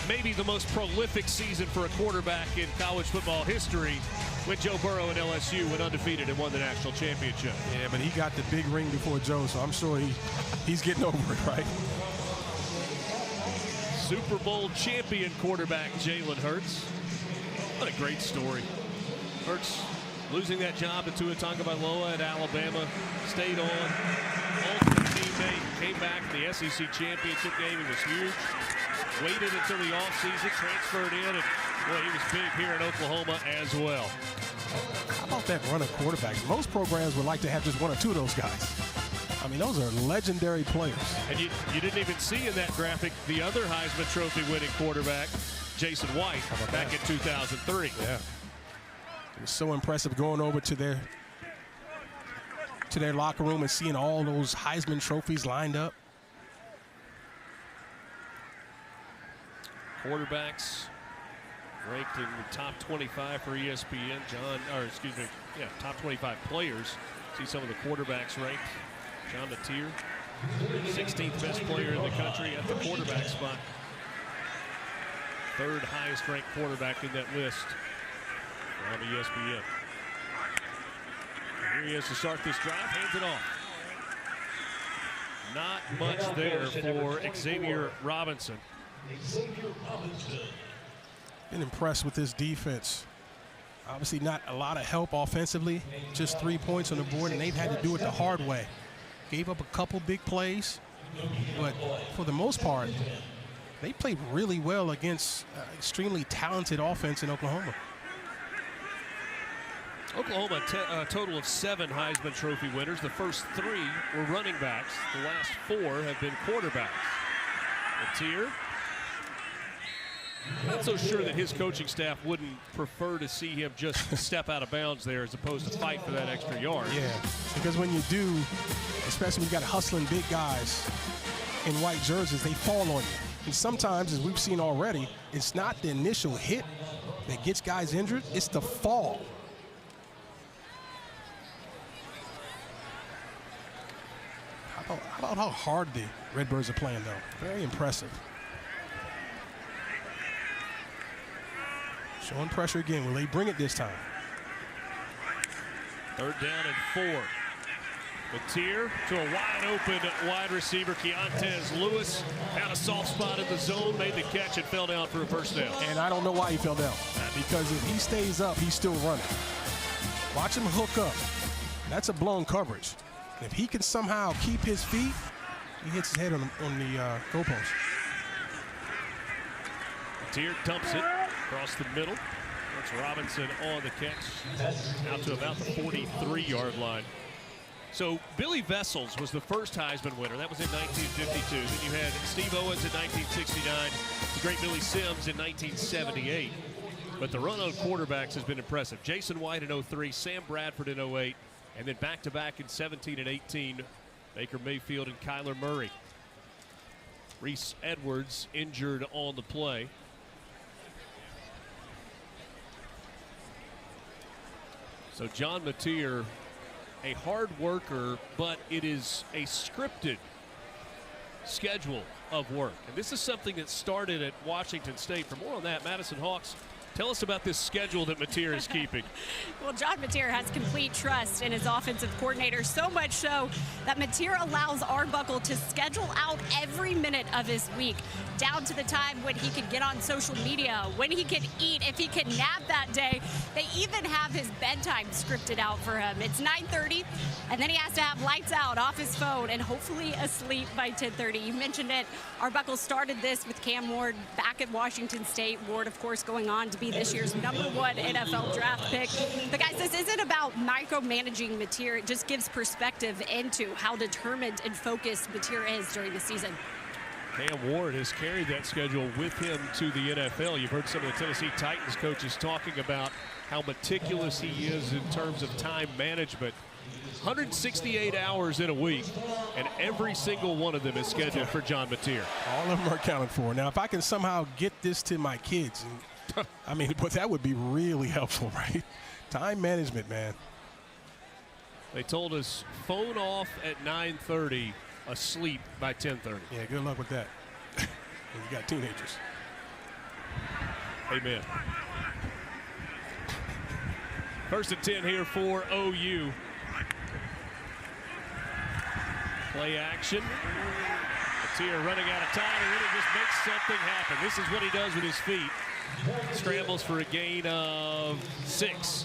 maybe the most prolific season for a quarterback in college football history when Joe Burrow and LSU went undefeated and won the national championship. Yeah, but he got the big ring before Joe, so I'm sure he's getting over it, right? Super Bowl champion quarterback Jalen Hurts. What a great story. Hurts losing that job to Tua Tagovailoa at Alabama, stayed on, ultimate teammate, came back to the SEC championship game. It was huge. Waited until the offseason, transferred in, and boy, he was big here in Oklahoma as well. How about that run of quarterbacks? Most programs would like to have just 1 or 2 of those guys. I mean, those are legendary players. And you didn't even see in that graphic the other Heisman Trophy winning quarterback, Jason White, back in 2003. Yeah. It was so impressive going over to their locker room and seeing all those Heisman trophies lined up. Quarterbacks ranked in the top 25 for ESPN. Top 25 players. See some of the quarterbacks ranked. John Mateer, 16th best player in the country at the quarterback spot. 3rd highest ranked quarterback in that list from ESPN. Here he is to start this drive, hands it off. Not much there for Xavier Robinson. Been impressed with this defense. Obviously not a lot of help offensively, just 3 points on the board, and they've had to do it the hard way. Gave up a couple big plays, but for the most part, they played really well against extremely talented offense in Oklahoma. Oklahoma, a total of 7 Heisman Trophy winners. The first 3 were running backs. The last 4 have been quarterbacks. Mateer, not so sure that his coaching staff wouldn't prefer to see him just step out of bounds there as opposed to fight for that extra yard. Yeah, because when you do, especially when you got hustling big guys, in white jerseys, they fall on you. And sometimes, as we've seen already, it's not the initial hit that gets guys injured, it's the fall. How about how hard the Redbirds are playing, though? Very impressive. Showing pressure again. Will they bring it this time? 3rd down and 4. Mateer to a wide open wide receiver, Keontez Lewis. Had a soft spot in the zone, made the catch, and fell down for a first down. And I don't know why he fell down. Because if he stays up, he's still running. Watch him hook up. That's a blown coverage. If he can somehow keep his feet, he hits his head on the goalpost. Mateer dumps it across the middle. That's Robinson on the catch. Out to about the 43-yard line. So Billy Vessels was the first Heisman winner. That was in 1952. Then you had Steve Owens in 1969, the great Billy Sims in 1978. But the run on quarterbacks has been impressive. Jason White in 03, Sam Bradford in 08, and then back-to-back in 17 and 18, Baker Mayfield and Kyler Murray. Reese Edwards injured on the play. So John Mateer, a hard worker, but it is a scripted schedule of work. And this is something that started at Washington State. For more on that, Madison Hawks, tell us about this schedule that Mateer is keeping. Well, John Mateer has complete trust in his offensive coordinator, so much so that Mateer allows Arbuckle to schedule out every minute of his week, down to the time when he could get on social media, when he could eat, if he could nap that day. They even have his bedtime scripted out for him. It's 9:30, and then he has to have lights out off his phone and hopefully asleep by 10:30. You mentioned it. Arbuckle started this with Cam Ward back at Washington State. Ward, of course, going on to be this year's #1 NFL draft pick. But guys, this isn't about micromanaging Mateer. It just gives perspective into how determined and focused Mateer is during the season. Cam Ward has carried that schedule with him to the NFL. You've heard some of the Tennessee Titans coaches talking about how meticulous he is in terms of time management. 168 hours in a week, and every single one of them is scheduled for John Mateer. All of them are accounted for. Now, if I can somehow get this to my kids, I mean, but that would be really helpful, right? Time management, man. They told us phone off at 9:30, asleep by 10:30. Yeah, good luck with that. You got teenagers. Amen. 1st and 10 here for OU. Play action. Mateer running out of time, and then he just makes something happen. This is what he does with his feet. Scrambles for a gain of 6.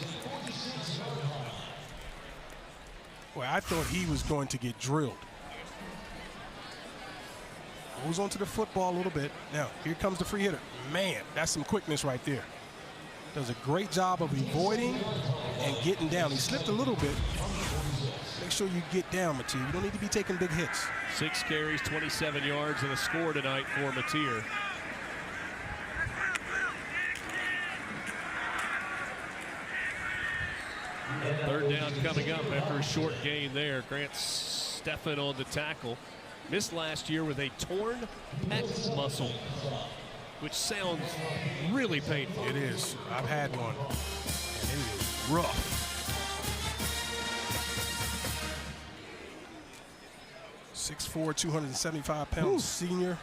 Well, I thought he was going to get drilled. Goes onto the football a little bit. Now, here comes the free hitter. Man, that's some quickness right there. Does a great job of avoiding and getting down. He slipped a little bit. Make sure you get down, Mateer. You don't need to be taking big hits. 6 carries, 27 yards, and a score tonight for Mateer. Third down coming up after a short gain there. Grant Steffen on the tackle. Missed last year with a torn pec muscle, which sounds really painful. It is. I've had one. And it is rough. 6'4", 275-pound senior.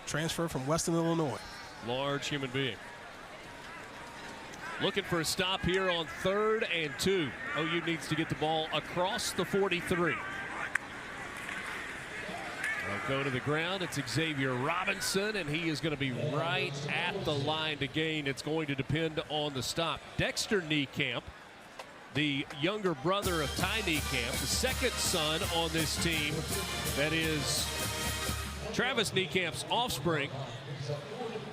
Transfer from Western Illinois. Large human being. Looking for a stop here on 3rd and 2. OU needs to get the ball across the 43. They'll go to the ground. It's Xavier Robinson, and he is going to be right at the line to gain. It's going to depend on the stop. Dexter Niekamp, the younger brother of Ty Niekamp, the second son on this team that is Travis Niekamp's offspring,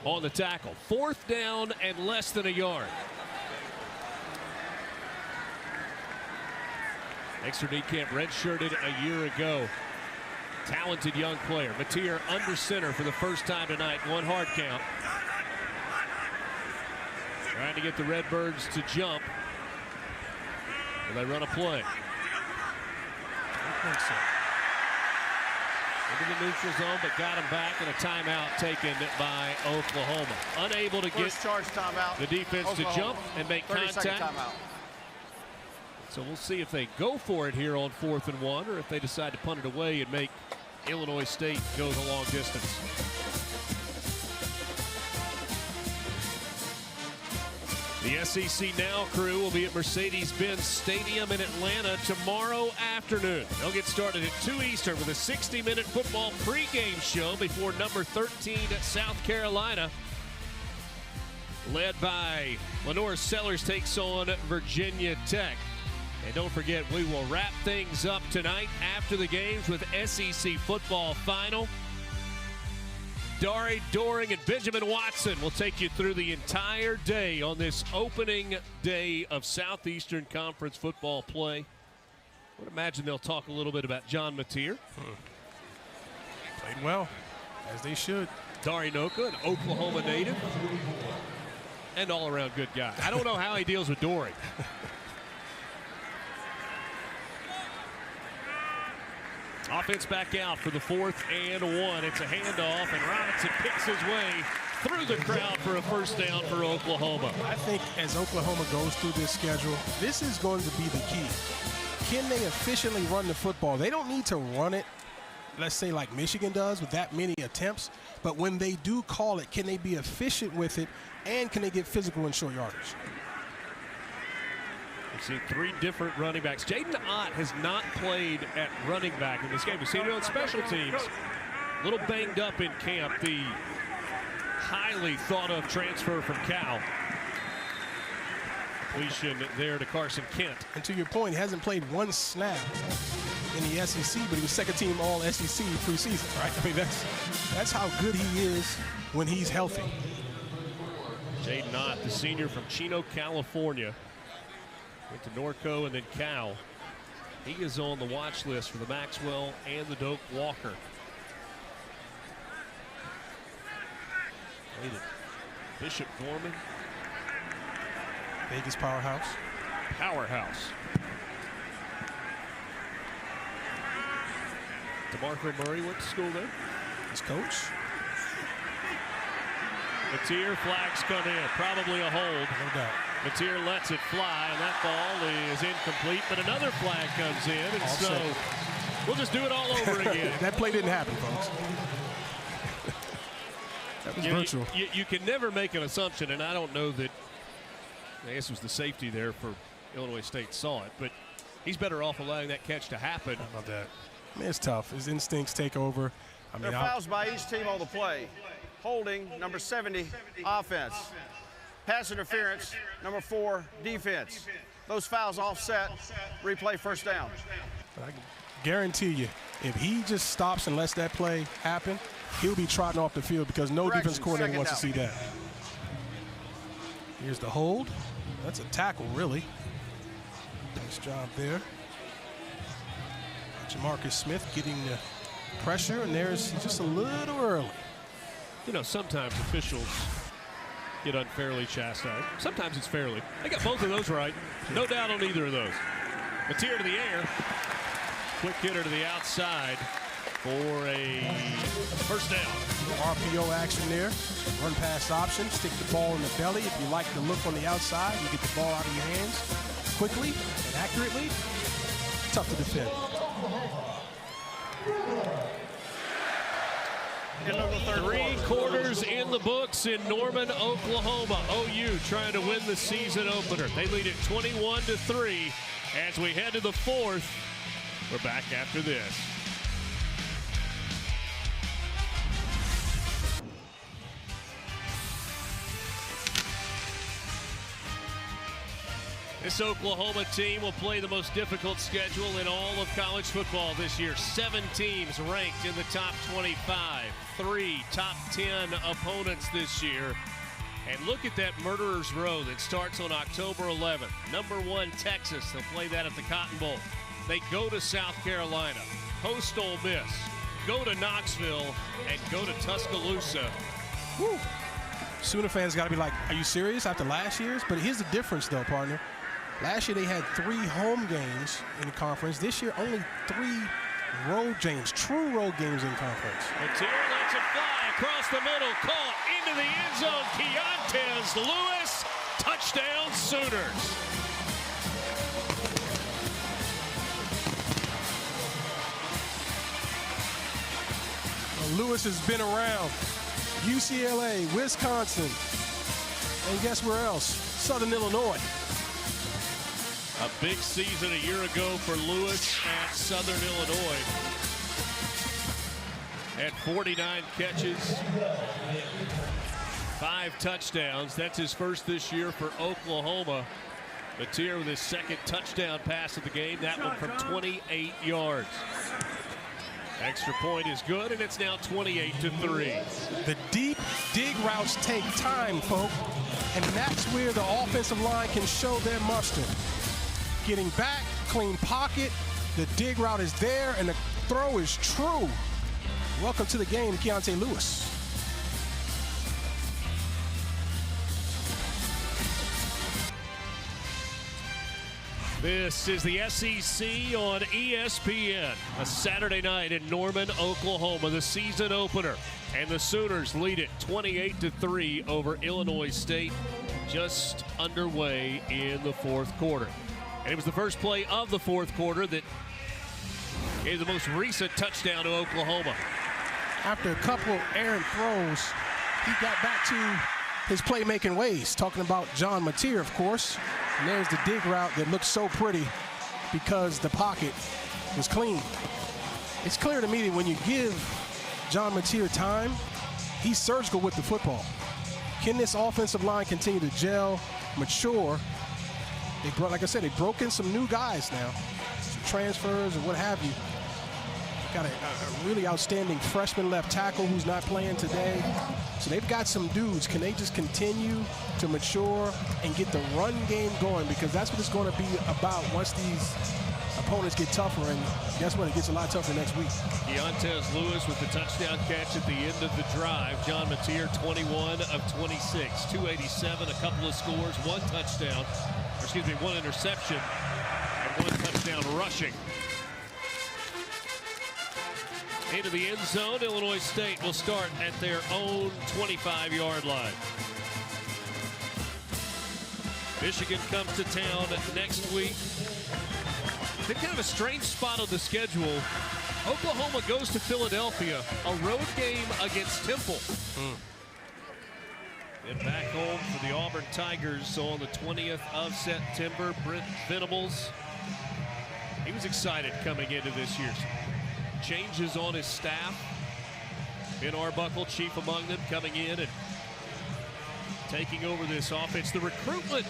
on the tackle. 4th down and less than a yard. Dexter Niekamp redshirted a year ago. Talented young player. Mateer under center for the first time tonight. 1 hard count. Trying to get the Redbirds to jump. Will they run a play? I think so. into the neutral zone, but got him back, and a timeout taken by Oklahoma. Unable to get Charge timeout. the defense Oklahoma. to jump and make 30-second contact. timeout. So we'll see if they go for it here on 4th and 1, or if they decide to punt it away and make Illinois State go the long distance. The SEC Now crew will be at Mercedes-Benz Stadium in Atlanta tomorrow afternoon. They'll get started at 2 Eastern with a 60-minute football pregame show before number 13 at South Carolina, led by Lenore Sellers, takes on Virginia Tech. And don't forget, we will wrap things up tonight after the games with SEC football final. Dari Doring and Benjamin Watson will take you through the entire day on this opening day of Southeastern Conference football play. I would imagine they'll talk a little bit about John Mateer. Played well, as they should. Dari Noka, an Oklahoma native, and all-around good guy. I don't know how he deals with Doring. Offense back out for the 4th and 1. It's a handoff, and Robinson picks his way through the crowd for a first down for Oklahoma. I think as Oklahoma goes through this schedule, this is going to be the key. Can they efficiently run the football? They don't need to run it, let's say like Michigan does, with that many attempts. But when they do call it, can they be efficient with it, and can they get physical in short yardage? We've seen 3 different running backs. Jaden Ott has not played at running back in this game. We've seen it on special teams. A little banged up in camp. The highly thought of transfer from Cal. Completion there to Carson Kent. And to your point, he hasn't played one snap in the SEC, but he was second team all SEC preseason, right? I mean, that's how good he is when he's healthy. Jaden Ott, the senior from Chino, California. Went to Norco and then Cal. He is on the watch list for the Maxwell and the Doak Walker. Bishop Gorman. Vegas powerhouse. Powerhouse. DeMarco Murray went to school there. His coach. Mateer, flags come in. Probably a hold. No doubt. Mateer lets it fly, and that ball is incomplete, but another flag comes in, and Offset. so we'll just do it all over again. That play didn't happen, folks. That was virtual. You can never make an assumption, and I don't know that, I guess it was the safety there for Illinois State saw it, but he's better off allowing that catch to happen. How about that? I mean, it's tough. His instincts take over. I mean, There are fouls by each team on the play. Holding, number 70, offense. Pass interference, number 4, defense. Those fouls offset, replay first down. But I can guarantee you, if he just stops and lets that play happen, he'll be trotting off the field because no defense coordinator wants to see that. Here's the hold. That's a tackle, really. Nice job there. Jamarcus Smith getting the pressure, and there's just a little early. You know, sometimes officials get unfairly chastised. Sometimes it's fairly. They got both of those right. No doubt on either of those. Mateer to the air. Quick hitter to the outside for a first down. RPO action there. Run pass option. Stick the ball in the belly. If you like the look on the outside, you get the ball out of your hands quickly and accurately. Tough to defend. 3 quarters in the books in Norman, Oklahoma. OU trying to win the season opener. They lead it 21-3 as we head to the 4th. We're back after this. This Oklahoma team will play the most difficult schedule in all of college football this year. 7 teams ranked in the top 25. 3 top 10 opponents this year. And look at that Murderer's Row that starts on October 11th. Number 1, Texas. They'll play that at the Cotton Bowl. They go to South Carolina, host Ole Miss, go to Knoxville, and go to Tuscaloosa. Woo. Sooner fans got to be like, are you serious after last year's? But here's the difference, though, partner. Last year they had 3 home games in the conference. This year only 3 Road games, true road games in conference. Matier lets it fly across the middle, caught into the end zone. Keontez Lewis, touchdown Sooners. Lewis has been around UCLA, Wisconsin, and guess where else? Southern Illinois. A big season a year ago for Lewis at Southern Illinois. Had 49 catches, 5 touchdowns. That's his first this year for Oklahoma. Matier with his second touchdown pass of the game, that one from 28 yards. Extra point is good, and it's now 28-3. The deep dig routes take time, folks, and that's where the offensive line can show their muster. Getting back, clean pocket, the dig route is there, and the throw is true. Welcome to the game, Keontez Lewis. This is the SEC on ESPN. A Saturday night in Norman, Oklahoma, the season opener. And the Sooners lead it 28-3 over Illinois State, just underway in the fourth quarter. And it was the first play of the fourth quarter that gave the most recent touchdown to Oklahoma. After a couple errant throws, he got back to his playmaking ways. Talking about John Matier, of course. And there's the dig route that looks so pretty because the pocket was clean. It's clear to me that when you give John Matier time, he's surgical with the football. Can this offensive line continue to gel, mature? Like I said, they broke in some new guys now, some transfers or what have you. Got a really outstanding freshman left tackle who's not playing today. So they've got some dudes. Can they just continue to mature and get the run game going? Because that's what it's going to be about once these opponents get tougher. And guess what? It gets a lot tougher next week. Keontez Lewis with the touchdown catch at the end of the drive. John Matier, 21 of 26, 287, a couple of scores, 1 touchdown, or excuse me, 1 interception, and 1 touchdown rushing. Into the end zone, Illinois State will start at their own 25-yard line. Michigan comes to town next week. They're kind of a strange spot on the schedule. Oklahoma goes to Philadelphia, a road game against Temple. And back home for the Auburn Tigers on the 20th of September. Brent Venables, he was excited coming into this year. Changes on his staff. Ben Arbuckle, chief among them, coming in and taking over this offense. The recruitment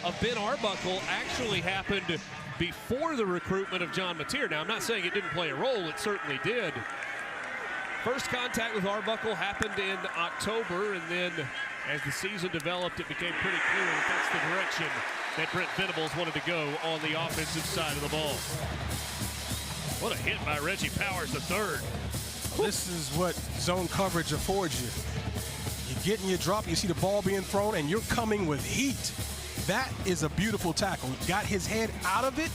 of Ben Arbuckle actually happened before the recruitment of John Matier. Now, I'm not saying it didn't play a role. It certainly did. First contact with Arbuckle happened in October, and then as the season developed, it became pretty clear that that's the direction that Brent Venables wanted to go on the offensive side of the ball. What a hit by Reggie Powers III. This is what zone coverage affords you. You get in your drop, you see the ball being thrown, and you're coming with heat. That is a beautiful tackle. Got his head out of it,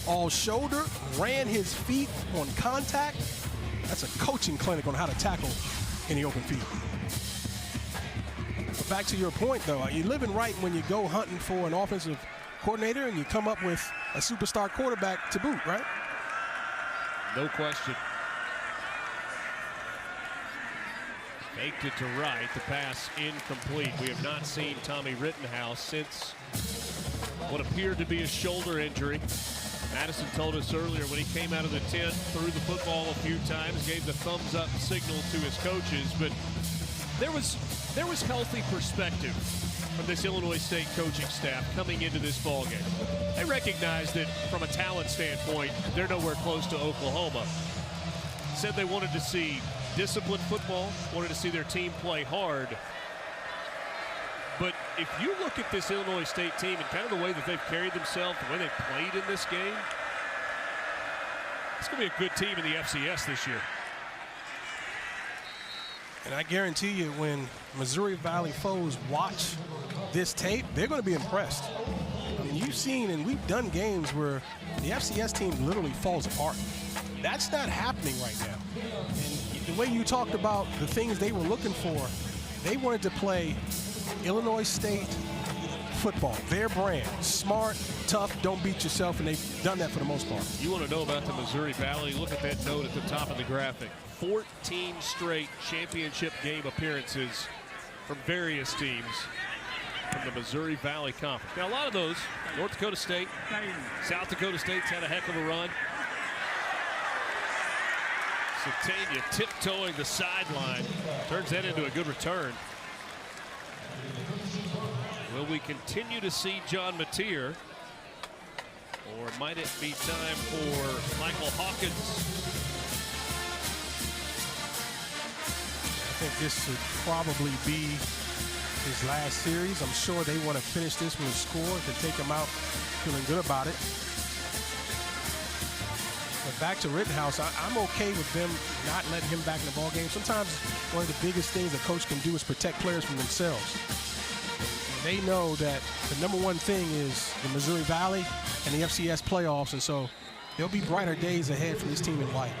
all shoulder, ran his feet on contact. That's a coaching clinic on how to tackle in the open field. But back to your point, though, you're living right when you go hunting for an offensive coordinator and you come up with a superstar quarterback to boot, right? No question. Faked it to right, the pass incomplete. We have not seen Tommy Rittenhouse since what appeared to be a shoulder injury. Madison told us earlier when he came out of the tent, threw the football a few times, gave the thumbs up signal to his coaches, but there was healthy perspective from this Illinois State coaching staff coming into this ballgame. They recognize that from a talent standpoint, they're nowhere close to Oklahoma. Said they wanted to see disciplined football, wanted to see their team play hard. But if you look at this Illinois State team and kind of the way that they've carried themselves, the way they've played in this game, it's going to be a good team in the FCS this year. And I guarantee you when Missouri Valley foes watch this tape, they're going to be impressed. I mean, you've seen, and we've done games where the FCS team literally falls apart. That's not happening right now. And the way you talked about the things they were looking for, they wanted to play Illinois State football, their brand. Smart, tough, don't beat yourself, and they've done that for the most part. You want to know about the Missouri Valley? Look at that note at the top of the graphic. 14 straight championship game appearances from various teams from the Missouri Valley Conference. Now, a lot of those, North Dakota State, South Dakota State's had a heck of a run. Satania tiptoeing the sideline, turns that into a good return. Will we continue to see John Mateer, or might it be time for Michael Hawkins? I think this should probably be his last series. I'm sure they want to finish this with a score to take him out feeling good about it. But back to Rittenhouse, I'm okay with them not letting him back in the ball game. Sometimes one of the biggest things a coach can do is protect players from themselves. They know that the number one thing is the Missouri Valley and the FCS playoffs, and so there'll be brighter days ahead for this team in white.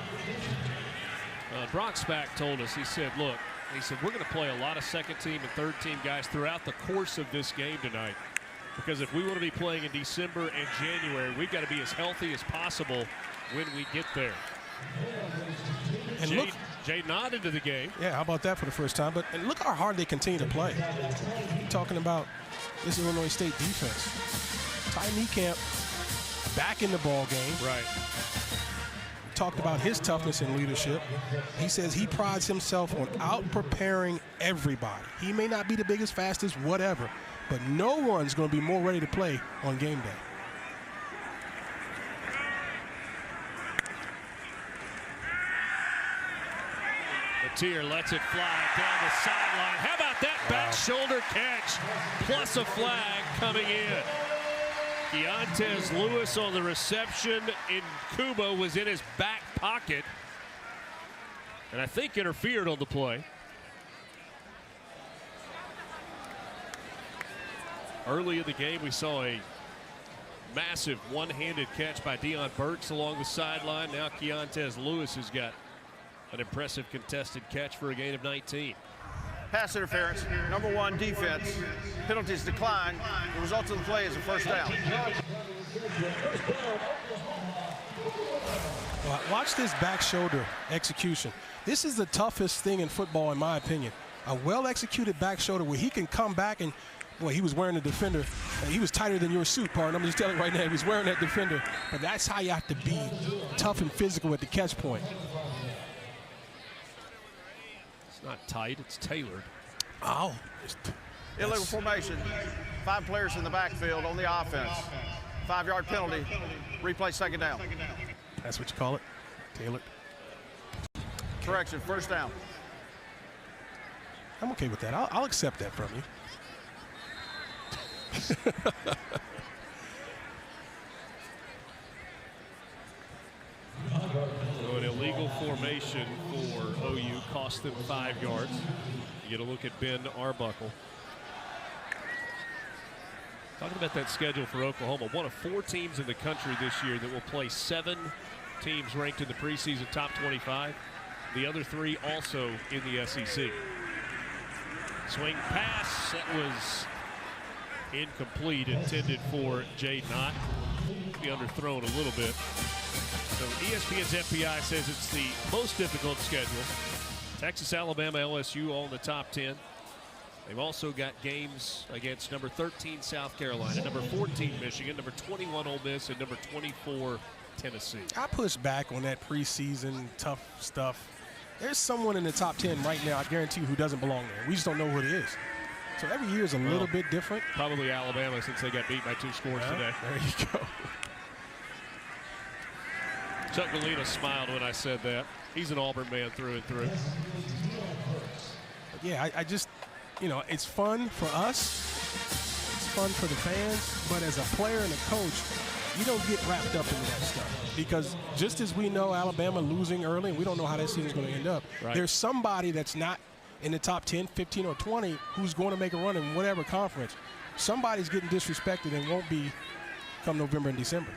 Brock Spack told us, he said, look, he said, we're going to play a lot of second team and third team guys throughout the course of this game tonight. Because if we want to be playing in December and January, we've got to be as healthy as possible when we get there. And Jay nodded to the game. Yeah, how about that for the first time? But and look how hard they continue to play. You're talking about this Illinois State defense. Ty Niekamp back in the ball game. Right. Talked about his toughness and leadership. He says he prides himself on out-preparing everybody. He may not be the biggest, fastest, whatever, but no one's going to be more ready to play on game day. Mateer lets it fly down the sideline. How about that back shoulder catch plus a flag coming in? Keontez Lewis on the reception. Kuba was in his back pocket and I think interfered on the play. Early in the game, we saw a massive one-handed catch by Deion Burks along the sideline. Now Keontez Lewis has got an impressive contested catch for a gain of 19. Pass interference, number 1 defense. Penalties decline. The result of the play is a first down. Well, watch this back shoulder execution. This is the toughest thing in football, in my opinion. A well-executed back shoulder where he can come back and, boy, he was wearing a defender. He was tighter than your suit, partner. I'm just telling you right now, he was wearing that defender. But that's how you have to be tough and physical at the catch point. It's not tight, it's tailored. Oh. Illegal formation. 5 players in the backfield on the offense. 5-yard penalty. Replay second down. That's what you call it, tailored. Correction, first down. I'm okay with that. I'll accept that from you. So an illegal formation for OU cost them 5 yards. You get a look at Ben Arbuckle. Talking about that schedule for Oklahoma, one of 4 teams in the country this year that will play 7 teams ranked in the preseason top 25. The other 3 also in the SEC. Swing pass, that was incomplete, intended for Jay Knott. Be underthrown a little bit. So ESPN's FPI says it's the most difficult schedule. Texas, Alabama, LSU all in the top 10. They've also got games against number 13 South Carolina, number 14 Michigan, number 21 Ole Miss, and number 24 Tennessee. I push back on that preseason tough stuff. There's someone in the top 10 right now, I guarantee you, who doesn't belong there. We just don't know who it is. So every year is a little bit different. Probably Alabama, since they got beat by 2 scores today. There you go. Chuck Molina smiled when I said that. He's an Auburn man through and through. But yeah, I just, you know, it's fun for us. It's fun for the fans. But as a player and a coach, you don't get wrapped up into that stuff. Because just as we know Alabama losing early, and we don't know how that season's going to end up, right. There's somebody that's not in the top 10, 15, or 20 who's going to make a run in whatever conference. Somebody's getting disrespected and won't be come November and December.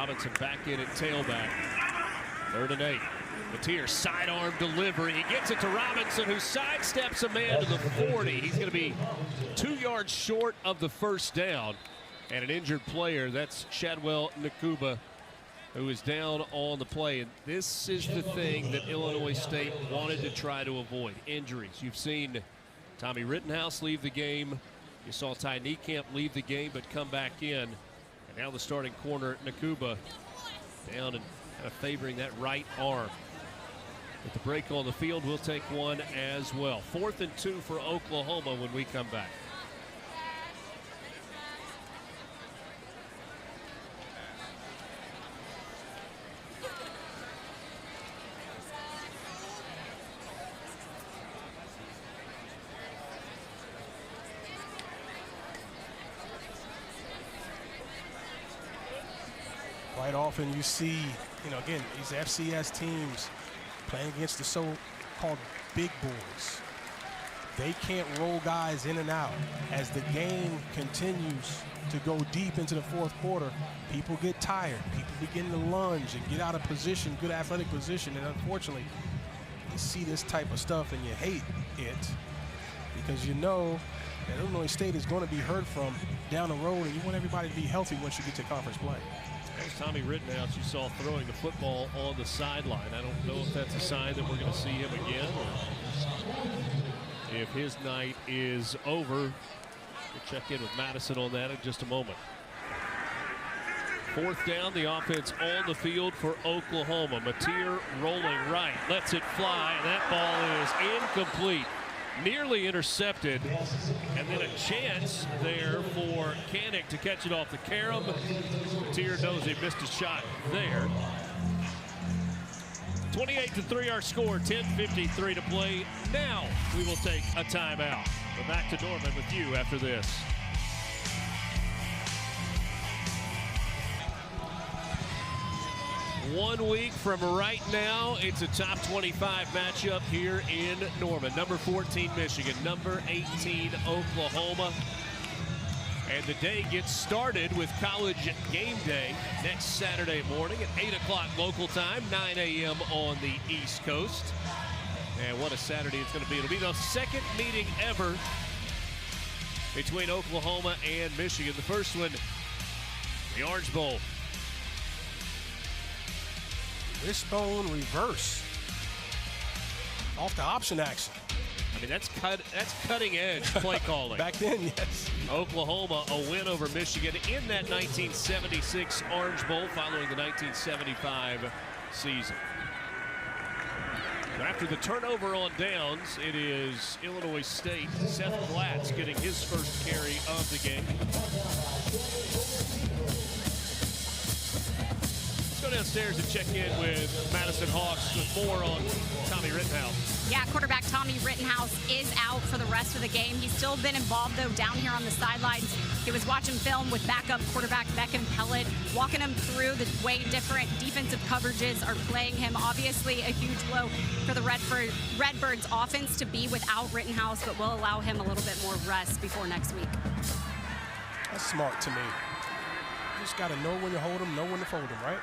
Robinson back in at tailback. 3rd and 8. Mateer sidearm delivery. He gets it to Robinson, who sidesteps a man to the 40. He's going to be 2 yards short of the first down. And an injured player, that's Chadwell Nakuba, who is down on the play. And this is the thing that Illinois State wanted to try to avoid, injuries. You've seen Tommy Rittenhouse leave the game. You saw Ty Niekamp leave the game but come back in. And now the starting corner, Nakuba, down and kind of favoring that right arm. With the break on the field, we'll take one as well. 4th and 2 for Oklahoma when we come back. Quite often you see, again, these FCS teams playing against the so-called big boys. They can't roll guys in and out. As the game continues to go deep into the 4th quarter, people get tired. People begin to lunge and get out of position, good athletic position. And unfortunately, you see this type of stuff and you hate it because you know that Illinois State is going to be heard from down the road, and you want everybody to be healthy once you get to conference play. There's Tommy Rittenhouse you saw throwing the football on the sideline. I don't know if that's a sign that we're going to see him again or if his night is over. We'll check in with Madison on that in just a moment. 4th down, the offense on the field for Oklahoma. Mateer rolling right, lets it fly, and that ball is incomplete. Nearly intercepted, and then a chance there for Kanik to catch it off the carom. Mateer knows he missed a shot there. 28-3 our score, 10:53 to play. Now we will take a timeout. We're back to Norman with you after this. One week from right now, it's a top 25 matchup here in Norman. Number 14, Michigan. Number 18, Oklahoma. And the day gets started with College Game Day next Saturday morning at 8 o'clock local time, 9 a.m. on the East Coast. And what a Saturday it's going to be. It'll be the 2nd meeting ever between Oklahoma and Michigan. The first one, the Orange Bowl. Wishbone reverse off the option action. I mean, that's cutting edge play calling. Back then, yes. Oklahoma a win over Michigan in that 1976 Orange Bowl following the 1975 season. After the turnover on downs, it is Illinois State. Seth Glatz getting his first carry of the game. Let's go downstairs and check in with Madison Hawks with more on Tommy Rittenhouse. Yeah, quarterback Tommy Rittenhouse is out for the rest of the game. He's still been involved, though, down here on the sidelines. He was watching film with backup quarterback Beckham Pellet, walking him through the way different defensive coverages are playing him. Obviously, a huge blow for the Redbirds offense to be without Rittenhouse, but will allow him a little bit more rest before next week. That's smart to me. You just got to know when to hold him, know when to fold him, right?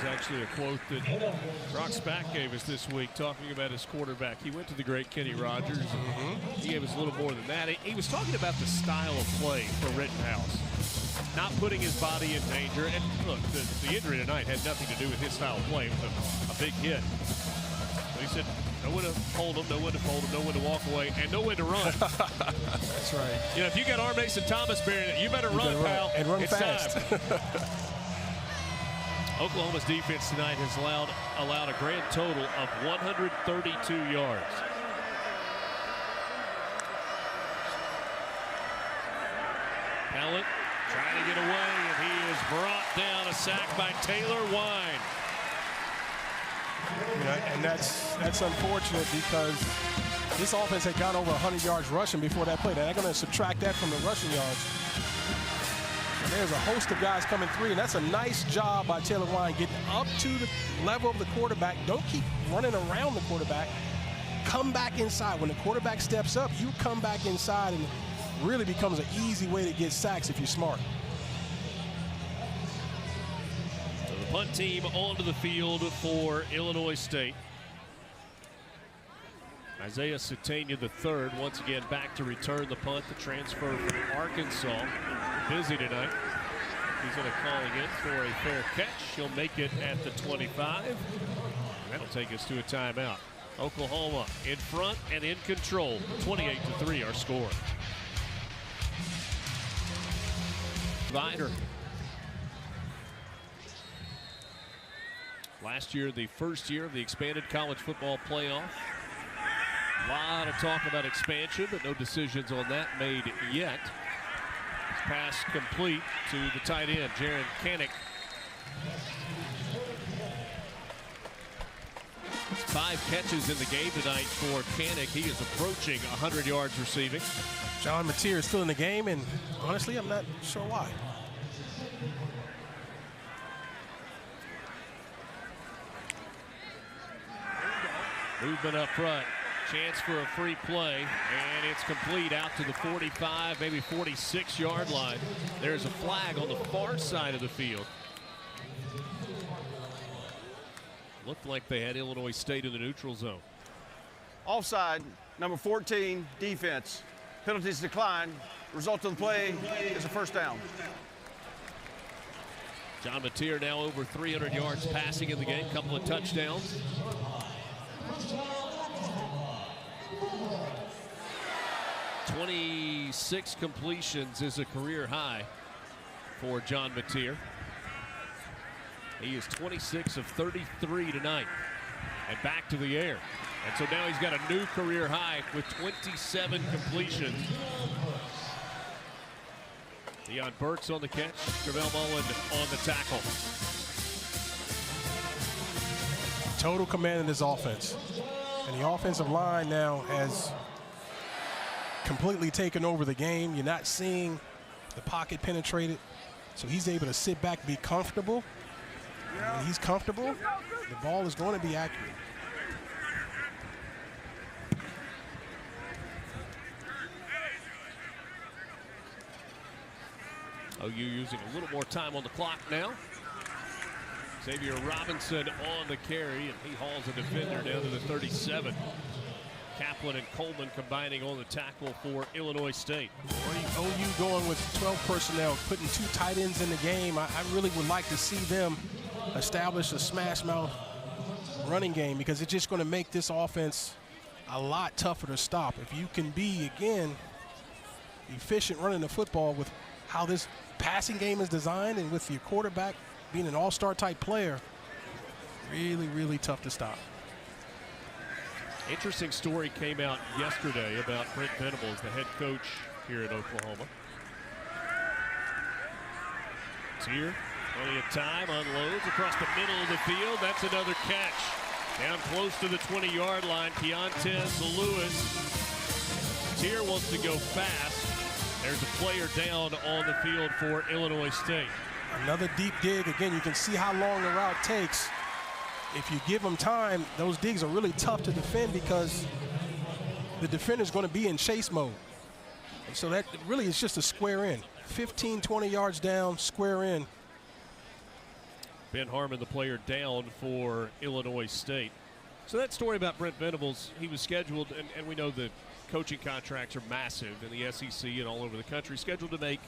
Actually a quote that Brock Spack gave us this week talking about his quarterback. He went to the great Kenny Rogers. He gave us a little more than that. He was talking about the style of play for Rittenhouse, not putting his body in danger. And look, the injury tonight had nothing to do with his style of play. It was a big hit. But he said, know when to hold him, know when to fold him, know when to walk away, and know when to run. That's right. You know, if you got R. Mason Thomas bearing it, you better run, pal. And run it's fast. Time. Oklahoma's defense tonight has allowed a grand total of 132 yards. Pellet trying to get away, and he is brought down, a sack by Taylor Wine. And that's unfortunate because this offense had gone over 100 yards rushing before that play. They're not going to subtract that from the rushing yards. There's a host of guys coming through, and that's a nice job by Taylor Wine getting up to the level of the quarterback. Don't keep running around the quarterback. Come back inside. When the quarterback steps up, you come back inside and really becomes an easy way to get sacks if you're smart. So the punt team onto the field for Illinois State. Isaiah Satania III once again back to return the punt. The transfer from Arkansas. Busy tonight. He's going to call again for a fair catch. He'll make it at the 25. And that'll take us to a timeout. Oklahoma in front and in control. 28-3 our score. Vider. Last year, the first year of the expanded college football playoff. A lot of talk about expansion, but no decisions on that made yet. Pass complete to the tight end, Jaron Kanak. 5 catches in the game tonight for Kanak. He is approaching 100 yards receiving. John Mateer is still in the game, and honestly, I'm not sure why. Movement up front. Chance for a free play, and it's complete out to the 45, maybe 46-yard line. There's a flag on the far side of the field. Looked like they had Illinois State in the neutral zone. Offside, number 14, defense. Penalties decline. Result of the play is a first down. John Mateer now over 300 yards passing in the game, couple of touchdowns. "26 completions is a career high for John Mateer. He is 26 of 33 tonight and back to the air. And so now he's got a new career high with 27 completions. Deion Burks on the catch, Travell Mullen on the tackle. Total command in this offense. And the offensive line now has completely taken over the game. You're not seeing the pocket penetrated. So he's able to sit back, be comfortable. And when he's comfortable, the ball is going to be accurate. OU using a little more time on the clock now. Xavier Robinson on the carry, and he hauls a defender down to the 37. Kaplan and Coleman combining on the tackle for Illinois State. OU going with 12 personnel, putting 2 tight ends in the game. I really would like to see them establish a smash mouth running game, because it's just going to make this offense a lot tougher to stop. If you can be, again, efficient running the football with how this passing game is designed and with your quarterback being an all-star type player, really, really tough to stop. Interesting story came out yesterday about Brent Venables, the head coach here at Oklahoma. It's here, plenty of time, unloads across the middle of the field. That's another catch. Down close to the 20-yard line, Keontez Lewis. Tier wants to go fast. There's a player down on the field for Illinois State. Another deep dig. Again, you can see how long the route takes. If you give them time, those digs are really tough to defend because the defender's going to be in chase mode. And so that really is just a square in. 15, 20 yards down, square in. Ben Harmon, the player down for Illinois State. So that story about Brent Venables, he was scheduled, and we know that coaching contracts are massive in the SEC and all over the country, scheduled to make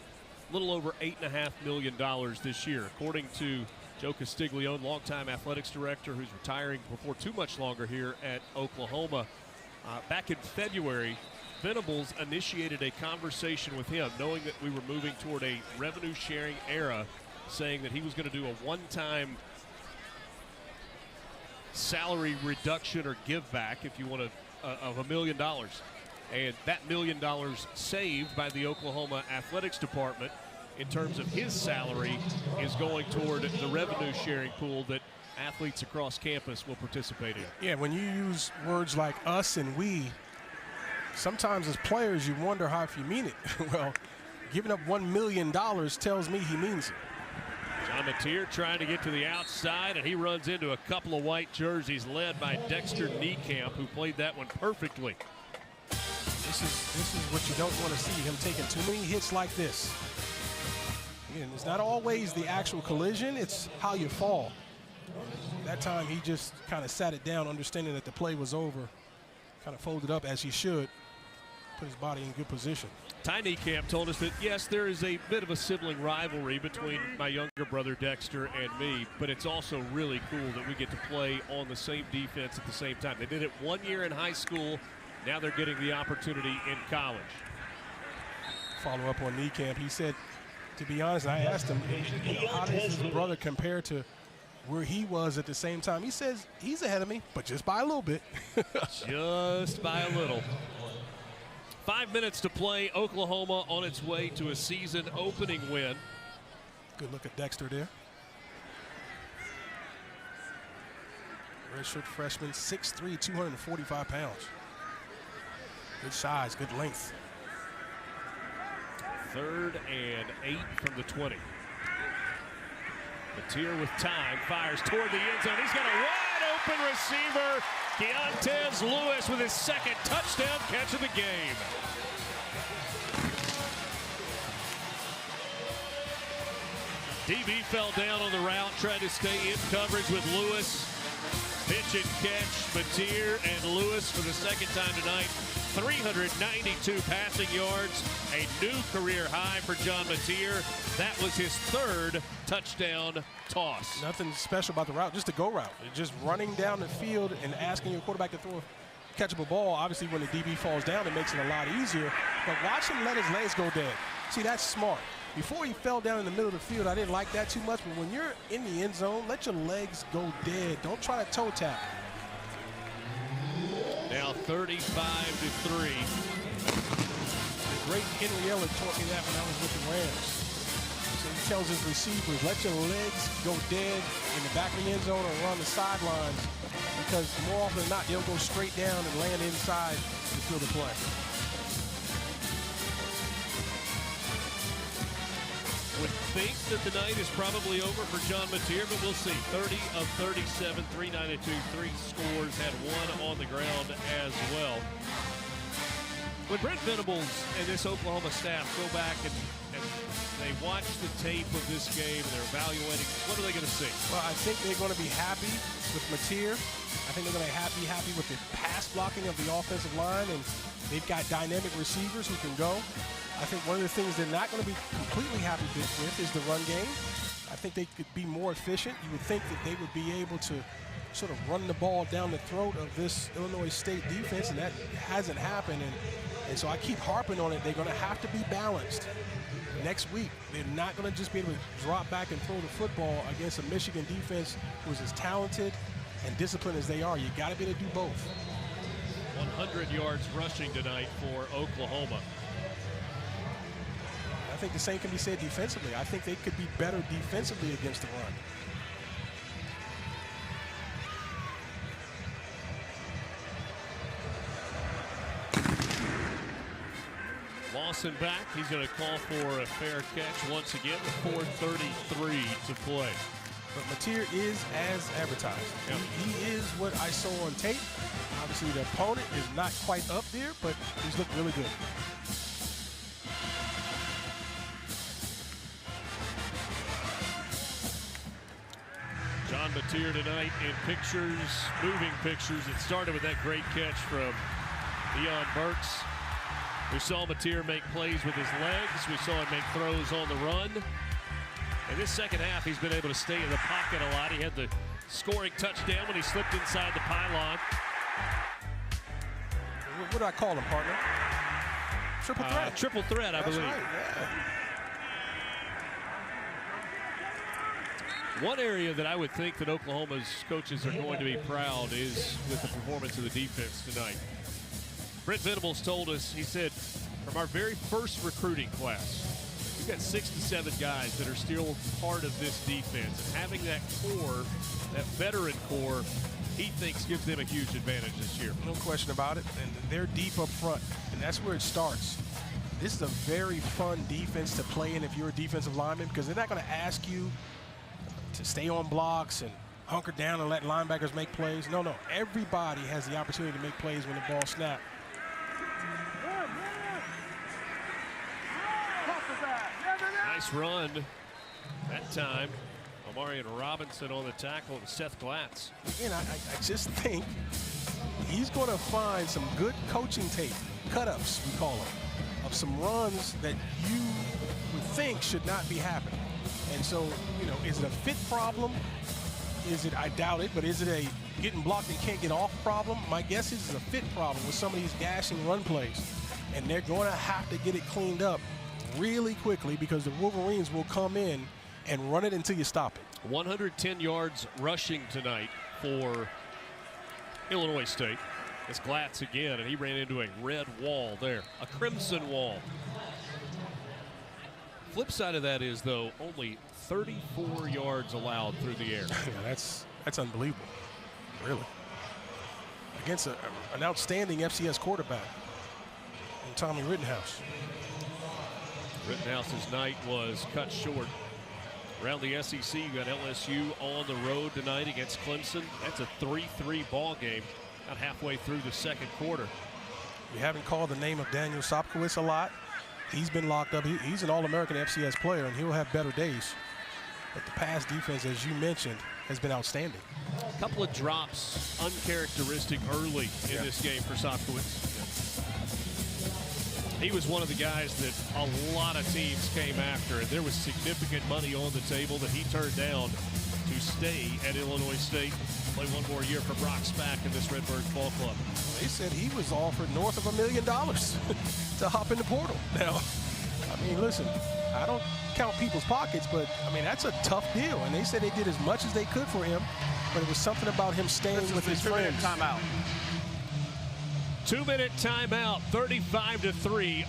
a little over $8.5 million this year. According to Joe Castiglione, longtime athletics director who's retiring before too much longer here at Oklahoma. Back in February, Venables initiated a conversation with him, knowing that we were moving toward a revenue-sharing era, saying that he was going to do a one-time salary reduction or give back, if you want to, of $1 million. And that $1 million saved by the Oklahoma athletics department in terms of his salary is going toward the revenue sharing pool that athletes across campus will participate in. Yeah, when you use words like us and we, sometimes as players you wonder how if you mean it. Well, giving up $1 million tells me he means it. John Mateer trying to get to the outside, and he runs into a couple of white jerseys led by Dexter Niekamp, who played that one perfectly. This is what you don't want to see, him taking too many hits like this. Again, it's not always the actual collision, it's how you fall. That time he just kind of sat it down, understanding that the play was over. Kind of folded up as he should, put his body in good position. Ty Niekamp told us that, yes, there is a bit of a sibling rivalry between my younger brother Dexter and me, but it's also really cool that we get to play on the same defense at the same time. They did it 1 year in high school. Now they're getting the opportunity in college. Follow up on Niekamp. He said, to be honest, I asked him, how does his brother compare to where he was at the same time? He says he's ahead of me, but just by a little bit. Just by a little. 5 minutes to play. Oklahoma on its way to a season opening win. Good look at Dexter there. Redshirt freshman, 6'3", 245 pounds. Good size, good length. 3rd and 8 from the 20. Mateer with time, fires toward the end zone. He's got a wide open receiver. Keontez Lewis with his second touchdown catch of the game. DB fell down on the route, tried to stay in coverage with Lewis. Pitch and catch, Mateer and Lewis for the second time tonight. 392 passing yards, a new career high for John Mateer. That was his 3rd touchdown toss. Nothing special about the route, just a go route. Just running down the field and asking your quarterback to throw a catchable ball. Obviously, when the DB falls down, it makes it a lot easier. But watch him let his legs go dead. See, that's smart. Before he fell down in the middle of the field, I didn't like that too much. But when you're in the end zone, let your legs go dead. Don't try to toe tap. Now 35-3. The great Henry Ellard taught me that when I was with the Rams. So he tells his receivers, let your legs go dead in the back of the end zone or around the sidelines, because more often than not, they'll go straight down and land inside the field of play. Would think that the night is probably over for John Mateer, but we'll see. 30 of 37, 392, 3 scores, had 1 on the ground as well. When Brent Venables and this Oklahoma staff go back and they watch the tape of this game and they're evaluating, what are they going to see? Well, I think they're going to be happy with Mateer. I think they're going to be happy with the pass blocking of the offensive line, and they've got dynamic receivers who can go. I think one of the things they're not going to be completely happy with is the run game. I think they could be more efficient. You would think that they would be able to sort of run the ball down the throat of this Illinois State defense, and that hasn't happened. And so I keep harping on it. They're going to have to be balanced next week. They're not going to just be able to drop back and throw the football against a Michigan defense who's as talented and disciplined as they are. You got to be able to do both. 100 yards rushing tonight for Oklahoma. I think the same can be said defensively. I think they could be better defensively against the run. Lawson back. He's going to call for a fair catch once again with 4:33 to play. But Mateer is as advertised. Yep. He is what I saw on tape. Obviously, the opponent is not quite up there, but he's looked really good. John Mateer tonight in pictures, moving pictures. It started with that great catch from Deion Burks. We saw Mateer make plays with his legs. We saw him make throws on the run. In this second half, he's been able to stay in the pocket a lot. He had the scoring touchdown when he slipped inside the pylon. What do I call him, partner? Triple threat. Triple threat, I believe. Right, yeah. One area that I would think that Oklahoma's coaches are going to be proud is with the performance of the defense tonight. Brent Venables told us, he said, from our very first recruiting class, we've got 6 to 7 guys that are still part of this defense. And having that core, that veteran core, he thinks gives them a huge advantage this year. No question about it. And they're deep up front, and that's where it starts. This is a very fun defense to play in if you're a defensive lineman, because they're not going to ask you to stay on blocks and hunker down and let linebackers make plays. No. Everybody has the opportunity to make plays when the ball snaps. Nice run that time. Omarion Robinson on the tackle and Seth Glatz. Again, I just think he's going to find some good coaching tape, cut-ups we call them, of some runs that you would think should not be happening. And so, is it a fit problem? Is it, I doubt it, but is it a getting blocked and can't get off problem? My guess is it's a fit problem with some of these gashing run plays. And they're going to have to get it cleaned up really quickly because the Wolverines will come in and run it until you stop it. 110 yards rushing tonight for Illinois State. It's Glatz again, and he ran into a red wall there, a crimson wall. Flip side of that is, though, only 34 yards allowed through the air. Yeah, that's unbelievable, really. Against an outstanding FCS quarterback, Tommy Rittenhouse. Rittenhouse's night was cut short. Around the SEC, you got LSU on the road tonight against Clemson. That's a 3-3 ball game, about halfway through the second quarter. We haven't called the name of Daniel Sopkowitz a lot. He's been locked up. He's an All-American FCS player, and he'll have better days. But the pass defense, as you mentioned, has been outstanding. A couple of drops, uncharacteristic early in this game for Sopkowitz. He was one of the guys that a lot of teams came after, and there was significant money on the table that he turned down to stay at Illinois State, play one more year for Brock Spack in this Redbirds ball club. They said he was offered north of $1 million to hop in the portal. Now, I mean, listen, I don't count people's pockets, but, I mean, that's a tough deal. And they said they did as much as they could for him, but it was something about him staying with his friends. Timeout. 2-minute timeout, 35-3.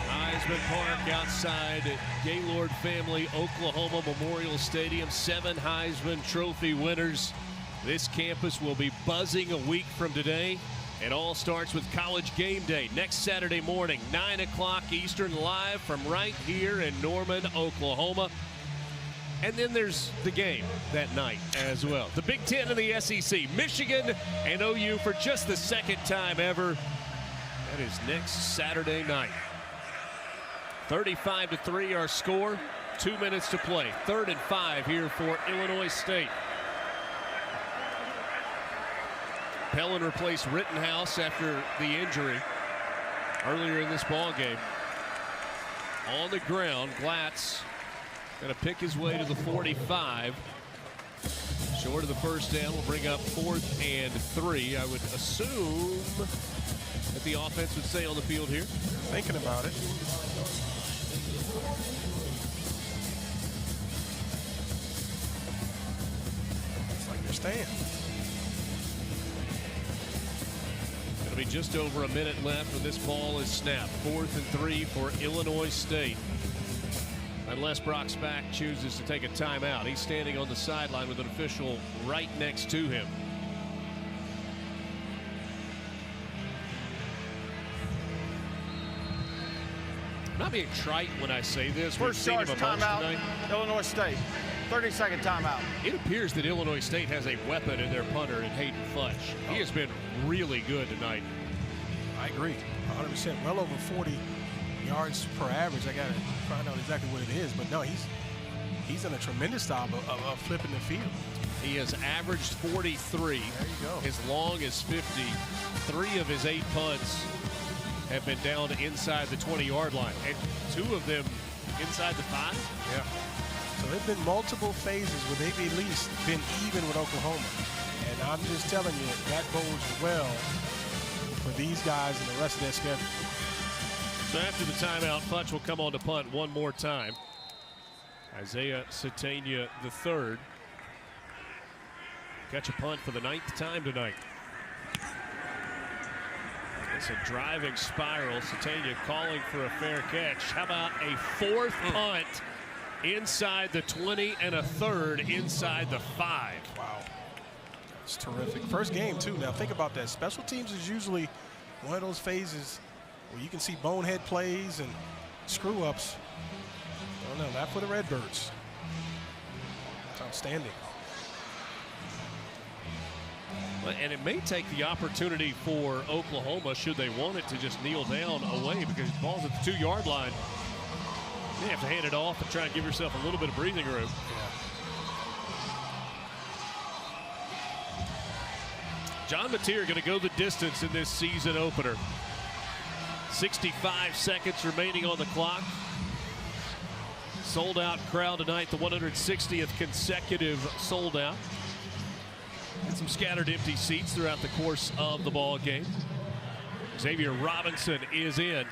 Heisman Park outside Gaylord Family Oklahoma Memorial Stadium. 7 Heisman Trophy winners. This campus will be buzzing a week from today. It all starts with College Game Day next Saturday morning, 9 o'clock Eastern, live from right here in Norman, Oklahoma. And then there's the game that night as well. The Big Ten and the SEC, Michigan and OU for just the second time ever. That is next Saturday night. 35-3 our score. 2 minutes to play. 3rd and 5 here for Illinois State. Pellin replaced Rittenhouse after the injury earlier in this ball game. On the ground, Glatz going to pick his way to the 45. Short of the first down will bring up 4th and 3. I would assume that the offense would stay on the field here. Thinking about it. Looks like they're staying. Going to be just over a minute left when this ball is snapped. 4th and 3 for Illinois State. Unless Brock Spack chooses to take a timeout. He's standing on the sideline with an official right next to him. I'm not being trite when I say this. First charge timeout, Illinois State. 30-second timeout. It appears that Illinois State has a weapon in their punter in Hayden Futch. He has been really good tonight. I agree, 100%. Well over 40 yards per average. I got to find out exactly what it is, but no, he's done a tremendous job of flipping the field. He has averaged 43. There you go. As long as 50. 3 of his 8 punts have been down inside the 20-yard line, and 2 of them inside the 5. Yeah. So there have been multiple phases where they've at least been even with Oklahoma, and I'm just telling you that bodes well for these guys and the rest of their schedule. So after the timeout, Futch will come on to punt one more time. Isaiah Satania III. Catch a punt for the 9th time tonight. It's a driving spiral. Satania calling for a fair catch. How about a 4th punt inside the 20 and a 3rd inside the 5? Wow. That's terrific. First game, too. Now, think about that. Special teams is usually one of those phases where you can see bonehead plays and screw-ups. Oh, no, not for the Redbirds. It's outstanding. And it may take the opportunity for Oklahoma, should they want it, to just kneel down away, because the ball's at the 2-yard line. You have to hand it off and try and give yourself a little bit of breathing room. John Mateer going to go the distance in this season opener. 65 seconds remaining on the clock. Sold out crowd tonight, the 160th consecutive sold out. And some scattered empty seats throughout the course of the ball game. Xavier Robinson is in.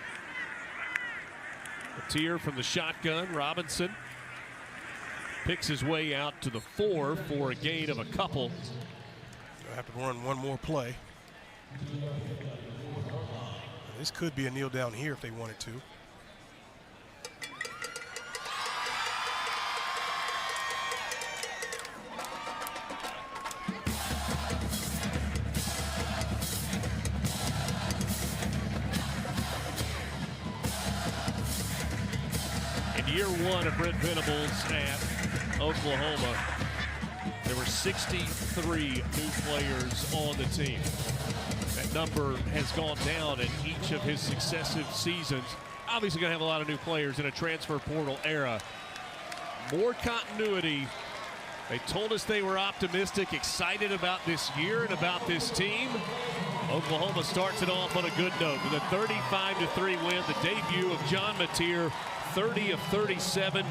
Mateer from the shotgun. Robinson picks his way out to the 4 for a gain of a couple. They'll have to run one more play. This could be a kneel down here if they wanted to. In year one of Brent Venables at Oklahoma, there were 63 new players on the team. That number has gone down in each of his successive seasons. Obviously going to have a lot of new players in a transfer portal era. More continuity. They told us they were optimistic, excited about this year and about this team. Oklahoma starts it off on a good note with a 35-3 win. The debut of John Mateer, 30 of 37,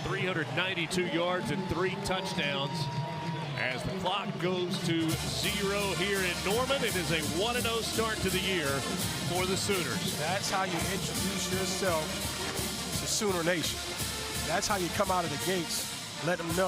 392 yards and 3 touchdowns. As the clock goes to 0 here in Norman, it is a 1-0 start to the year for the Sooners. That's how you introduce yourself to Sooner Nation. That's how you come out of the gates, let them know